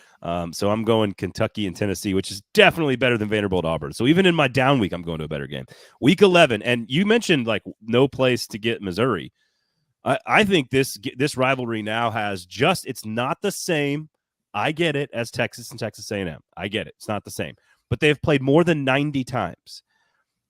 So I'm going Kentucky and Tennessee, which is definitely better than Vanderbilt Auburn. So even in my down week, I'm going to a better game. Week 11, and you mentioned like no place to get Missouri. I think this rivalry now has it's not the same. I get it as Texas and Texas A&M. I get it. It's not the same. But they've played more than 90 times.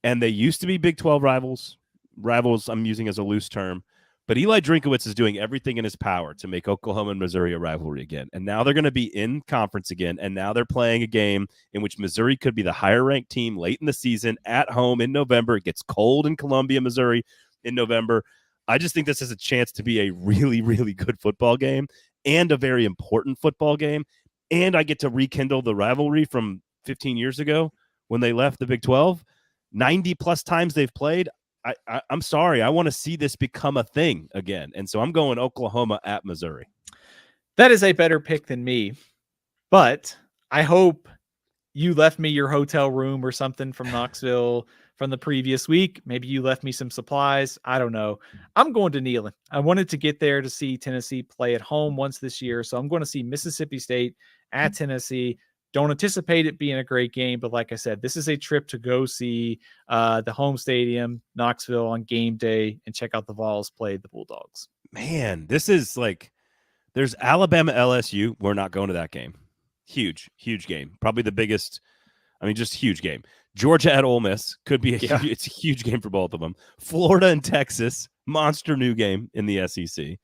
And they used to be Big 12 rivals. Rivals I'm using as a loose term. But Eli Drinkowitz is doing everything in his power to make Oklahoma and Missouri a rivalry again. And now they're going to be in conference again. And now they're playing a game in which Missouri could be the higher-ranked team late in the season at home in November. It gets cold in Columbia, Missouri in November. I just think this has a chance to be a really, really good football game and a very important football game. And I get to rekindle the rivalry from 15 years ago when they left the Big 12. 90-plus times they've played. I'm sorry. I want to see this become a thing again. And so I'm going Oklahoma at Missouri. That is a better pick than me. But I hope you left me your hotel room or something from Knoxville from the previous week. Maybe you left me some supplies. I don't know. I'm going to Neyland. I wanted to get there to see Tennessee play at home once this year. So I'm going to see Mississippi State at Tennessee. Don't anticipate it being a great game, but like I said, this is a trip to go see the home stadium, Knoxville, on game day and check out the Vols play the Bulldogs. Man, this is like there's Alabama LSU. We're not going to that game. Huge game. Probably the biggest. I mean, just huge game. Georgia at Ole Miss could be it's a huge game for both of them. Florida and Texas, monster new game in the SEC.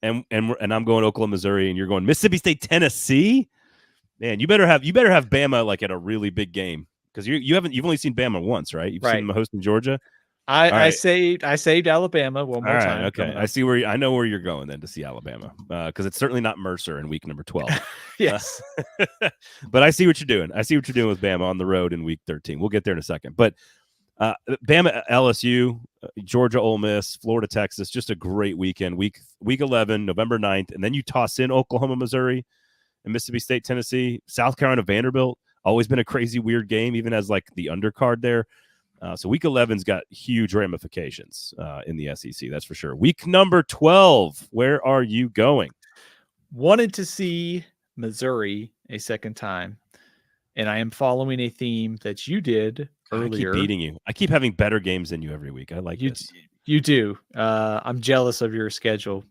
And I'm going Oklahoma, Missouri, and you're going Mississippi State, Tennessee. Man, you better have Bama like at a really big game because you've only seen Bama once, right? You've seen them hosting Georgia. I saved Alabama one more time. Okay, I know where you're going then to see Alabama because it's certainly not Mercer in week number 12. Yes, but I see what you're doing. I see what you're doing with Bama on the road in week 13. We'll get there in a second. But Bama, LSU, Georgia, Ole Miss, Florida, Texas, just a great weekend. Week 11, November 9th, and then you toss in Oklahoma, Missouri, and Mississippi State, Tennessee, South Carolina, Vanderbilt. Always been a crazy, weird game, even as like the undercard there. So week 11's got huge ramifications in the SEC, that's for sure. Week number 12, where are you going? Wanted to see Missouri a second time, and I am following a theme that you did earlier. I keep beating you. I keep having better games than you every week. I like this. You do. I'm jealous of your schedule.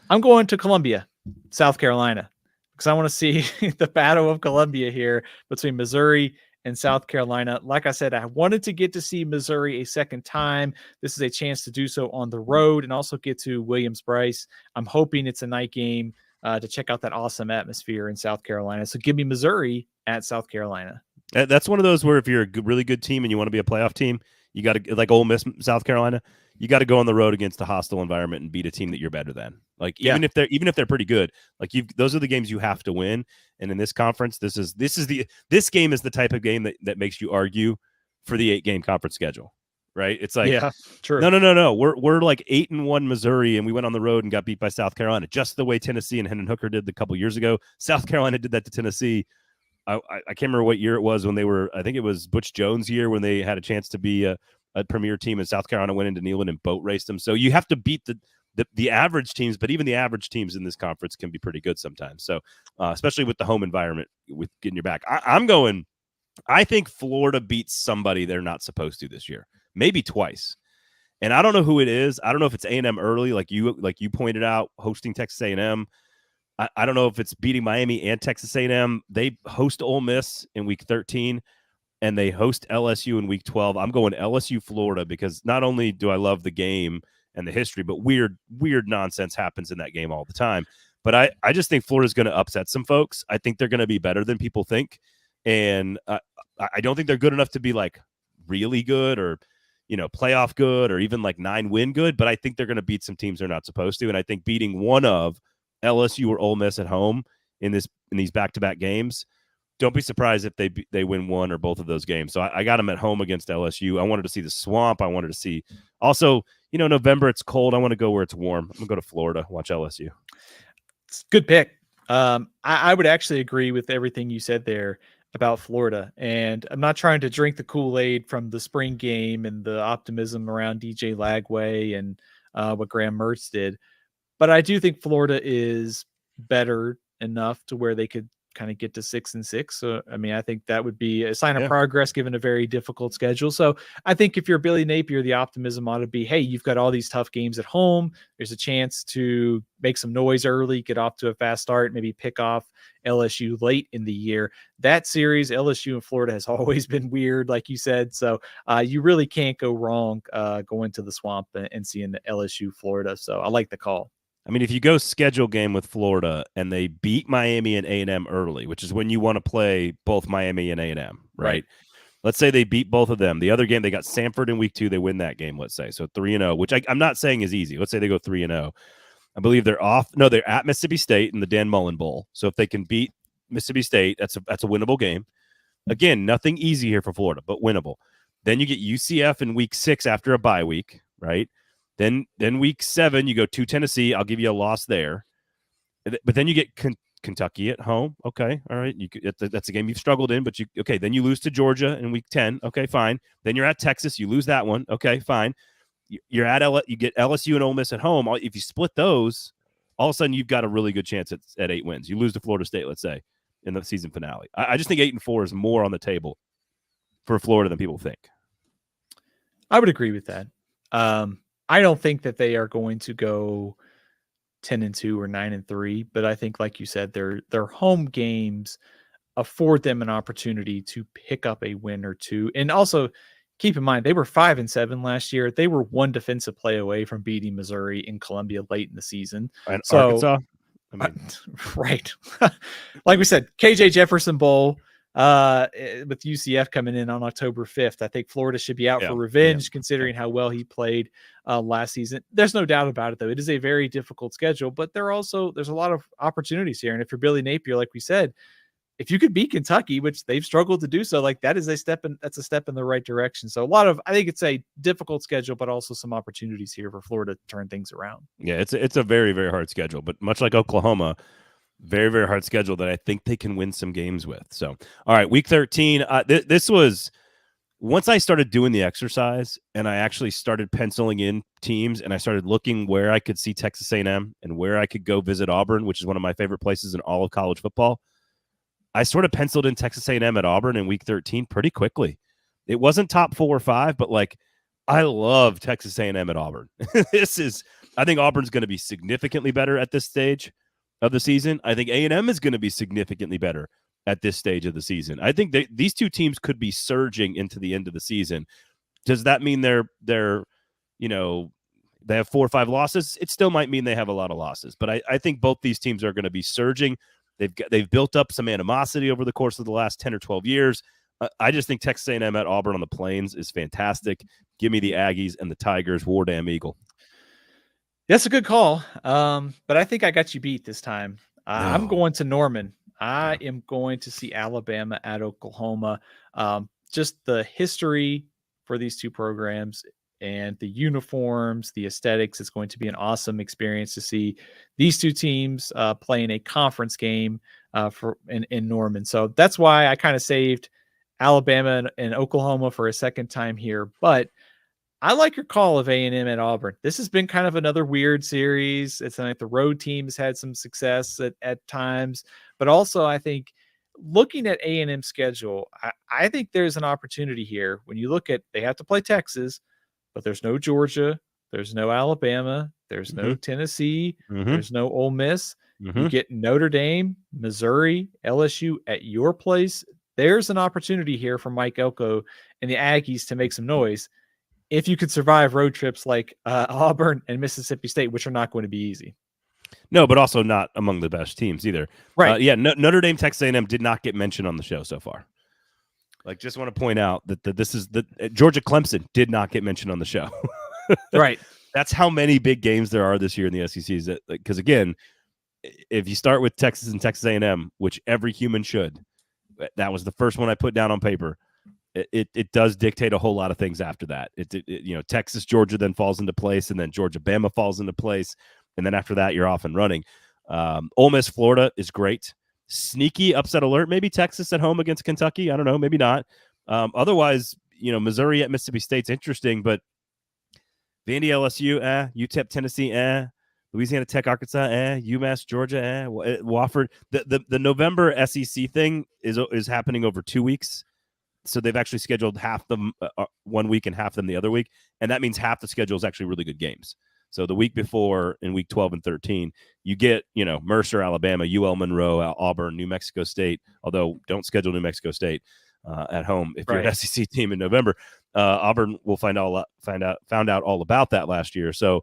I'm going to Columbia, South Carolina, because I want to see the Battle of Columbia here between Missouri and South Carolina. Like I said, I wanted to get to see Missouri a second time. This is a chance to do so on the road and also get to Williams-Brice. I'm hoping it's a night game. to check out that awesome atmosphere in South Carolina. So give me Missouri at South Carolina. That's one of those where if you're a really good team and you want to be a playoff team, you got to, like Ole Miss, South Carolina, you got to go on the road against a hostile environment and beat a team that you're better than. Like even if they're pretty good, like those are the games you have to win. And in this conference, this game is the type of game that makes you argue for the 8-game conference schedule, right? It's like, yeah, true. No. We're like 8-1 Missouri, and we went on the road and got beat by South Carolina, just the way Tennessee and Hendon Hooker did a couple years ago. South Carolina did that to Tennessee. I can't remember what year it was when they were. I think it was Butch Jones' year when they had a chance to be a premier team, and South Carolina went into Neyland and boat raced them. So you have to beat the average teams, but even the average teams in this conference can be pretty good sometimes. So especially with the home environment, with getting your back. I think Florida beats somebody they're not supposed to this year, maybe twice. And I don't know who it is. I don't know if it's A&M early, like you pointed out, hosting Texas A&M. I don't know if it's beating Miami and Texas A&M. They host Ole Miss in week 13, and they host LSU in week 12. I'm going LSU Florida because not only do I love the game and the history, but weird nonsense happens in that game all the time. But I just think Florida's going to upset some folks. I think they're going to be better than people think. And I don't think they're good enough to be like really good or, playoff good or even like 9-win good. But I think they're going to beat some teams they're not supposed to. And I think beating one of LSU or Ole Miss at home in these back-to-back games, don't be surprised if they win one or both of those games. So I got them at home against LSU. I wanted to see the swamp. I wanted to see also, November, it's cold. I want to go where it's warm. I'm going to go to Florida, watch LSU. It's a good pick. I would actually agree with everything you said there about Florida. And I'm not trying to drink the Kool-Aid from the spring game and the optimism around DJ Lagway and what Graham Mertz did. But I do think Florida is better enough to where they could kind of get to 6-6. So, I mean, I think that would be a sign of progress given a very difficult schedule. So I think if you're Billy Napier, the optimism ought to be, hey, you've got all these tough games at home. There's a chance to make some noise early, get off to a fast start, maybe pick off LSU late in the year. That series, LSU and Florida, has always been weird, like you said. So you really can't go wrong going to the swamp and seeing the LSU Florida. So I like the call. I mean, if you go schedule game with Florida and they beat Miami and A&M early, which is when you want to play both Miami and A&M, right? Let's say they beat both of them. The other game, they got Samford in week 2. They win that game, let's say. So 3-0, which I'm not saying is easy. Let's say they go 3-0. I believe they're at Mississippi State in the Dan Mullen Bowl. So if they can beat Mississippi State, that's a winnable game. Again, nothing easy here for Florida, but winnable. Then you get UCF in week 6 after a bye week, right? Then week 7, you go to Tennessee. I'll give you a loss there. But then you get Kentucky at home. Okay, all right. That's a game you've struggled in, but then you lose to Georgia in week 10. Okay, fine. Then you're at Texas. You lose that one. Okay, fine. You're at you get LSU and Ole Miss at home. If you split those, all of a sudden you've got a really good chance at 8 wins. You lose to Florida State, let's say, in the season finale. I just think 8-4 is more on the table for Florida than people think. I would agree with that. I don't think that they are going to go 10-2 or 9-3, but I think, like you said, their home games afford them an opportunity to pick up a win or two. And also keep in mind, they were 5-7 last year. They were one defensive play away from beating Missouri in Columbia late in the season. And so, Arkansas, right. Like we said, KJ Jefferson Bowl. With UCF coming in on October 5th, I think Florida should be out for revenge, considering how well he played last season. There's no doubt about it, though. It is a very difficult schedule, but there's a lot of opportunities here. And if you're Billy Napier, like we said, if you could beat Kentucky, which they've struggled to do so, like that's a step in the right direction. So I think it's a difficult schedule, but also some opportunities here for Florida to turn things around. Yeah, it's a very, very hard schedule, but much like Oklahoma, very, very hard schedule that I think they can win some games with. So, all right, week 13. This was once I started doing the exercise and I actually started penciling in teams and I started looking where I could see Texas A&M and where I could go visit Auburn, which is one of my favorite places in all of college football. I sort of penciled in Texas A&M at Auburn in week 13 pretty quickly. It wasn't top 4 or 5, but I love Texas A&M at Auburn. I think Auburn's going to be significantly better at this stage of the season. I think A&M is going to be significantly better at this stage of the season. I think these two teams could be surging into the end of the season. Does that mean they're they have 4 or 5 losses, it still might mean they have a lot of losses. But I think both these teams are going to be surging. They've built up some animosity over the course of the last 10 or 12 years. I just think Texas A&M at Auburn on the Plains is fantastic. Give me the Aggies and the Tigers. War damn Eagle. That's a good call. But I think I got you beat this time. I'm going to Norman. I am going to see Alabama at Oklahoma. Just the history for these two programs and the uniforms, the aesthetics. It's going to be an awesome experience to see these two teams playing a conference game in Norman. So that's why I kind of saved Alabama and Oklahoma for a second time here. But I like your call of A&M at Auburn. This has been kind of another weird series. It's like the road teams had some success at times, but also I think looking at A&M schedule, I think there's an opportunity here. When you look at, they have to play Texas, but there's no Georgia, there's no Alabama, there's no Tennessee, there's no Ole Miss. You get Notre Dame, Missouri, LSU at your place. There's an opportunity here for Mike Elko and the Aggies to make some noise if you could survive road trips like Auburn and Mississippi State, which are not going to be easy. No, but also not among the best teams either. Right. Notre Dame, Texas A&M did not get mentioned on the show so far. Like, just want to point out that this is Georgia Clemson did not get mentioned on the show. Right. That's how many big games there are this year in the SEC. Because again, if you start with Texas and Texas A&M, which every human should, that was the first one I put down on paper. It does dictate a whole lot of things after that. Texas, Georgia then falls into place, and then Georgia, Bama falls into place, and then after that, you're off and running. Ole Miss, Florida is great. Sneaky upset alert. Maybe Texas at home against Kentucky. I don't know. Maybe not. Otherwise, Missouri at Mississippi State's interesting, but Vandy, LSU, UTEP, Tennessee, Louisiana Tech, Arkansas, UMass, Georgia, Wofford. The November SEC thing is happening over 2 weeks. So they've actually scheduled half them 1 week and half them the other week. And that means half the schedule is actually really good games. So the week before in week 12 and 13, you get, Mercer, Alabama, UL Monroe, Auburn, New Mexico State, although don't schedule New Mexico State at home. If you're an SEC team in November, Auburn will found out all about that last year. So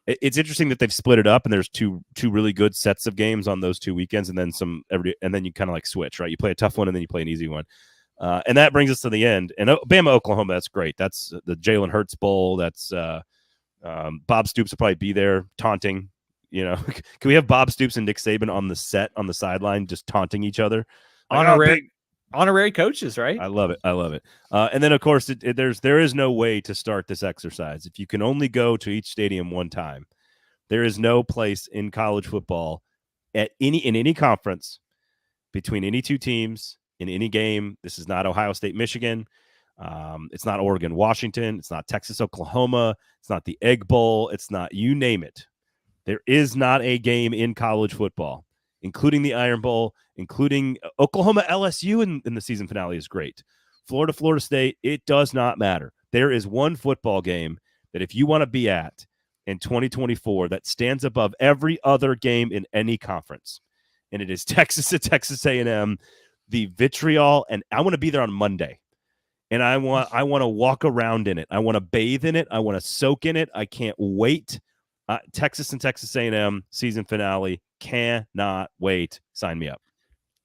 it's interesting that they've split it up and there's two really good sets of games on those 2 weekends. And then and then you kind of like switch, right? You play a tough one and then you play an easy one. And that brings us to the end. And Bama, Oklahoma, that's great. That's the Jalen Hurts Bowl. That's Bob Stoops will probably be there taunting. Can we have Bob Stoops and Nick Saban on the set on the sideline just taunting each other? Honorary coaches, right? I love it. And then, of course, there is no way to start this exercise. If you can only go to each stadium one time, there is no place in college football in any conference between any two teams in any game. This is not Ohio State, Michigan. It's not Oregon, Washington. It's not Texas, Oklahoma. It's not the Egg Bowl. It's not, you name it. There is not a game in college football, including the Iron Bowl, including Oklahoma, LSU in the season finale is great. Florida, Florida State, it does not matter. There is one football game that if you want to be at in 2024 that stands above every other game in any conference, and it is Texas at Texas A&M. The vitriol, and I want to be there on Monday, and I want to walk around in it. I want to bathe in it. I want to soak in it. I can't wait. Texas and Texas A&M season finale. Cannot wait. Sign me up.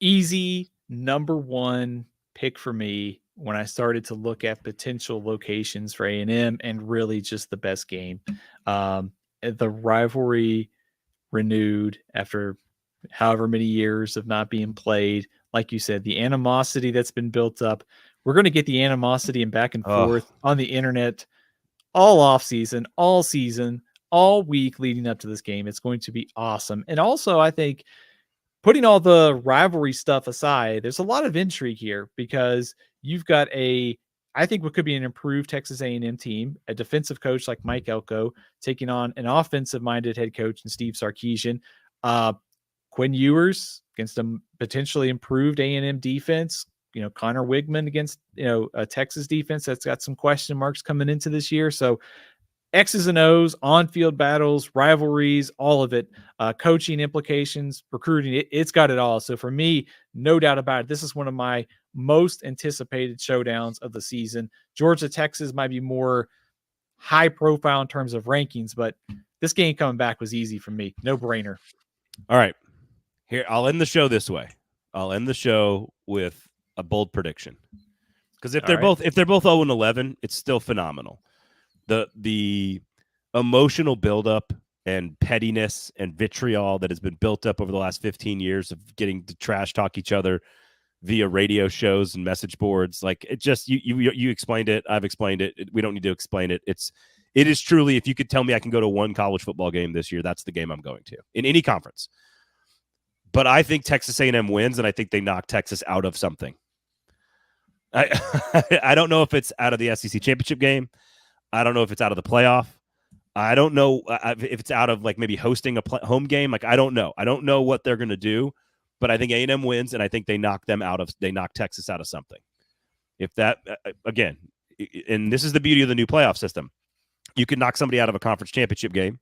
Easy number one pick for me when I started to look at potential locations for A&M and really just the best game. The rivalry renewed after however many years of not being played. Like you said, the animosity that's been built up, we're going to get the animosity and back and forth on the internet all off season, all season, all week leading up to this game. It's going to be awesome. And also, I think putting all the rivalry stuff aside, there's a lot of intrigue here because you've got I think what could be an improved Texas A&M team, a defensive coach like Mike Elko taking on an offensive-minded head coach in Steve Sarkisian. Quinn Ewers against a potentially improved A&M defense. Connor Wigman against a Texas defense that's got some question marks coming into this year. So X's and O's, on-field battles, rivalries, all of it, coaching implications, recruiting. It's got it all. So for me, no doubt about it, this is one of my most anticipated showdowns of the season. Georgia, Texas might be more high profile in terms of rankings, but this game coming back was easy for me. No brainer. All right. Here, I'll end the show this way. I'll end the show with a bold prediction. Because if they're both 0-11, it's still phenomenal. The emotional buildup and pettiness and vitriol that has been built up over the last 15 years of getting to trash talk each other via radio shows and message boards, like it just you explained it. I've explained it. We don't need to explain it. It is truly, if you could tell me I can go to one college football game this year, that's the game I'm going to in any conference. But I think Texas A&M wins, and I think they knock Texas out of something. I don't know if it's out of the SEC championship game. I don't know if it's out of the playoff. I don't know if it's out of like maybe hosting a home game. Like I don't know. I don't know what they're going to do. But I think A&M wins, and I think they knock Texas out of something. If that again, and this is the beauty of the new playoff system, you can knock somebody out of a conference championship game.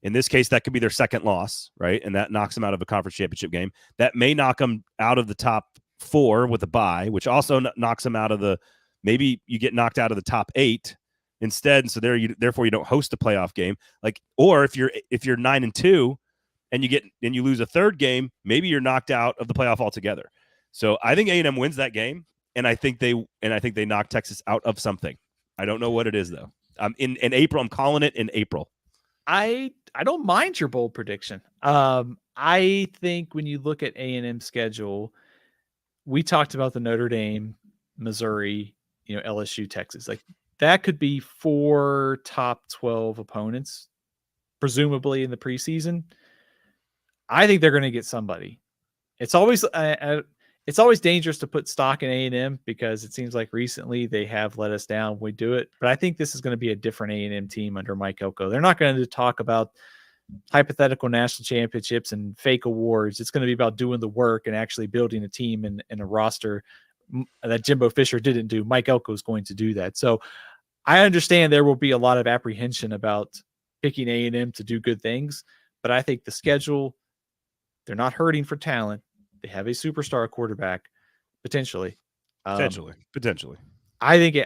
In this case, that could be their second loss, right? And that knocks them out of a conference championship game. That may knock them out of the top 4 with a bye, which also knocks them out of maybe you get knocked out of the top 8 instead. And so therefore you don't host a playoff game. Like, or if you're 9-2 and you lose a third game, maybe you're knocked out of the playoff altogether. So I think A&M wins that game, and I think they knock Texas out of something. I don't know what it is though. In April, I'm calling it in April. I don't mind your bold prediction. I think when you look at A&M schedule, we talked about the Notre Dame, Missouri, LSU, Texas. Like that could be 4 top 12 opponents, presumably in the preseason. I think they're going to get somebody. It's always dangerous to put stock in A&M because it seems like recently they have let us down when we do it. But I think this is going to be a different A&M team under Mike Elko. They're not going to talk about hypothetical national championships and fake awards. It's going to be about doing the work and actually building a team and a roster that Jimbo Fisher didn't do. Mike Elko is going to do that. So I understand there will be a lot of apprehension about picking A&M to do good things, but I think the schedule, they're not hurting for talent. They have a superstar quarterback, potentially. Potentially. I think,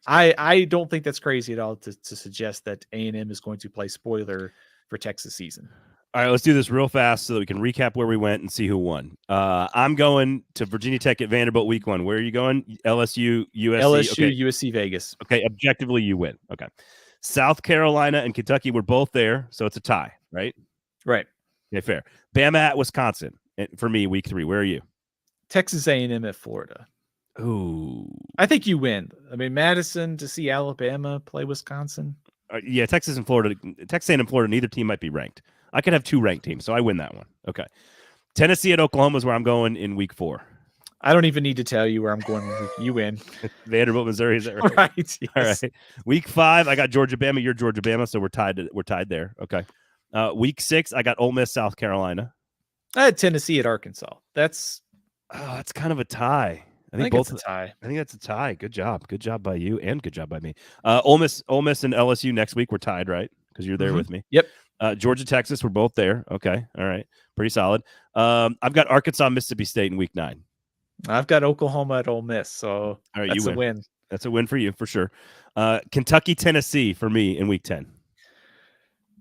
I don't think that's crazy at all to suggest that A&M is going to play spoiler for Texas season. All right, let's do this real fast so that we can recap where we went and see who won. I'm going to Virginia Tech at Vanderbilt week 1. Where are you going? LSU, USC? LSU, okay. USC, Vegas. Okay, objectively, you win. Okay. South Carolina and Kentucky were both there, so it's a tie, right? Right. Okay, fair. Bama at Wisconsin. For me, week 3. Where are you? Texas A&M at Florida. Ooh. I think you win. I mean, Madison to see Alabama play Wisconsin. Yeah, Texas and Florida. Texas A&M and Florida, neither team might be ranked. I could have 2 ranked teams, so I win that one. Okay. Tennessee at Oklahoma is where I'm going in week 4. I don't even need to tell you where I'm going. You win. Vanderbilt, Missouri, is that right? Right. Yes. All right. Week 5, I got Georgia, Bama. You're Georgia, Bama, so we're tied there. Okay. Week 6, I got Ole Miss, South Carolina. I had Tennessee at Arkansas. That's kind of a tie. I think both it's a tie. I think that's a tie. Good job by you, and good job by me. Ole Miss and LSU next week. We're tied, right? Because you're there with me. Yep. Georgia, Texas. We're both there. Okay. All right. Pretty solid. I've got Arkansas, Mississippi State in week 9. I've got Oklahoma at Ole Miss. So all right, that's a win. That's a win for you for sure. Kentucky, Tennessee for me in week 10.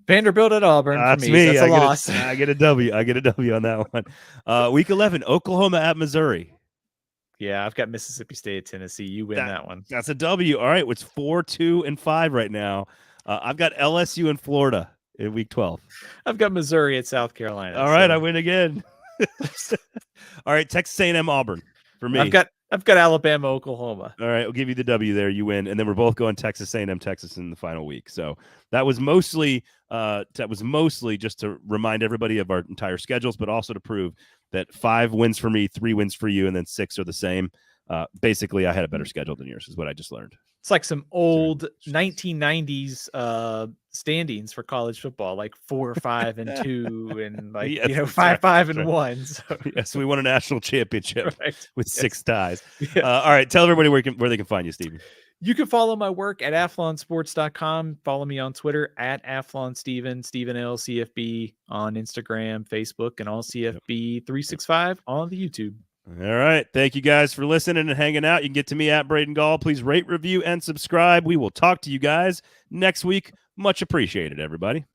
Vanderbilt at Auburn for me. That's a loss. I get a W. I get a W on that one. Week 11, Oklahoma at Missouri. Yeah, I've got Mississippi State at Tennessee. You win that one. That's a W. All right, it's 4, 2, and 5 right now. I've got LSU and Florida in week 12. I've got Missouri at South Carolina. All right, I win again. All right, Texas A&M Auburn for me. I've got Alabama, Oklahoma. All right, I'll give you the W there. You win, and then we're both going Texas A&M, Texas in the final week. So that was mostly just to remind everybody of our entire schedules, but also to prove that 5 wins for me, 3 wins for you, and then 6 are the same. Basically, I had a better schedule than yours, is what I just learned. It's like some old 1990s standings for college football, like 4, 5, and 2, and like yes, 5, 5, and 1. So. Yes, we won a national championship with 6 ties. Yes. All right, tell everybody where they can find you, Stephen. You can follow my work at athlonsports.com. Follow me on Twitter at athlonsteven, Stephen L. CFB on Instagram, Facebook, and all CFB 365 on the YouTube. All right. Thank you guys for listening and hanging out. You can get to me at Braden Gall. Please rate, review, and subscribe. We will talk to you guys next week. Much appreciated, everybody.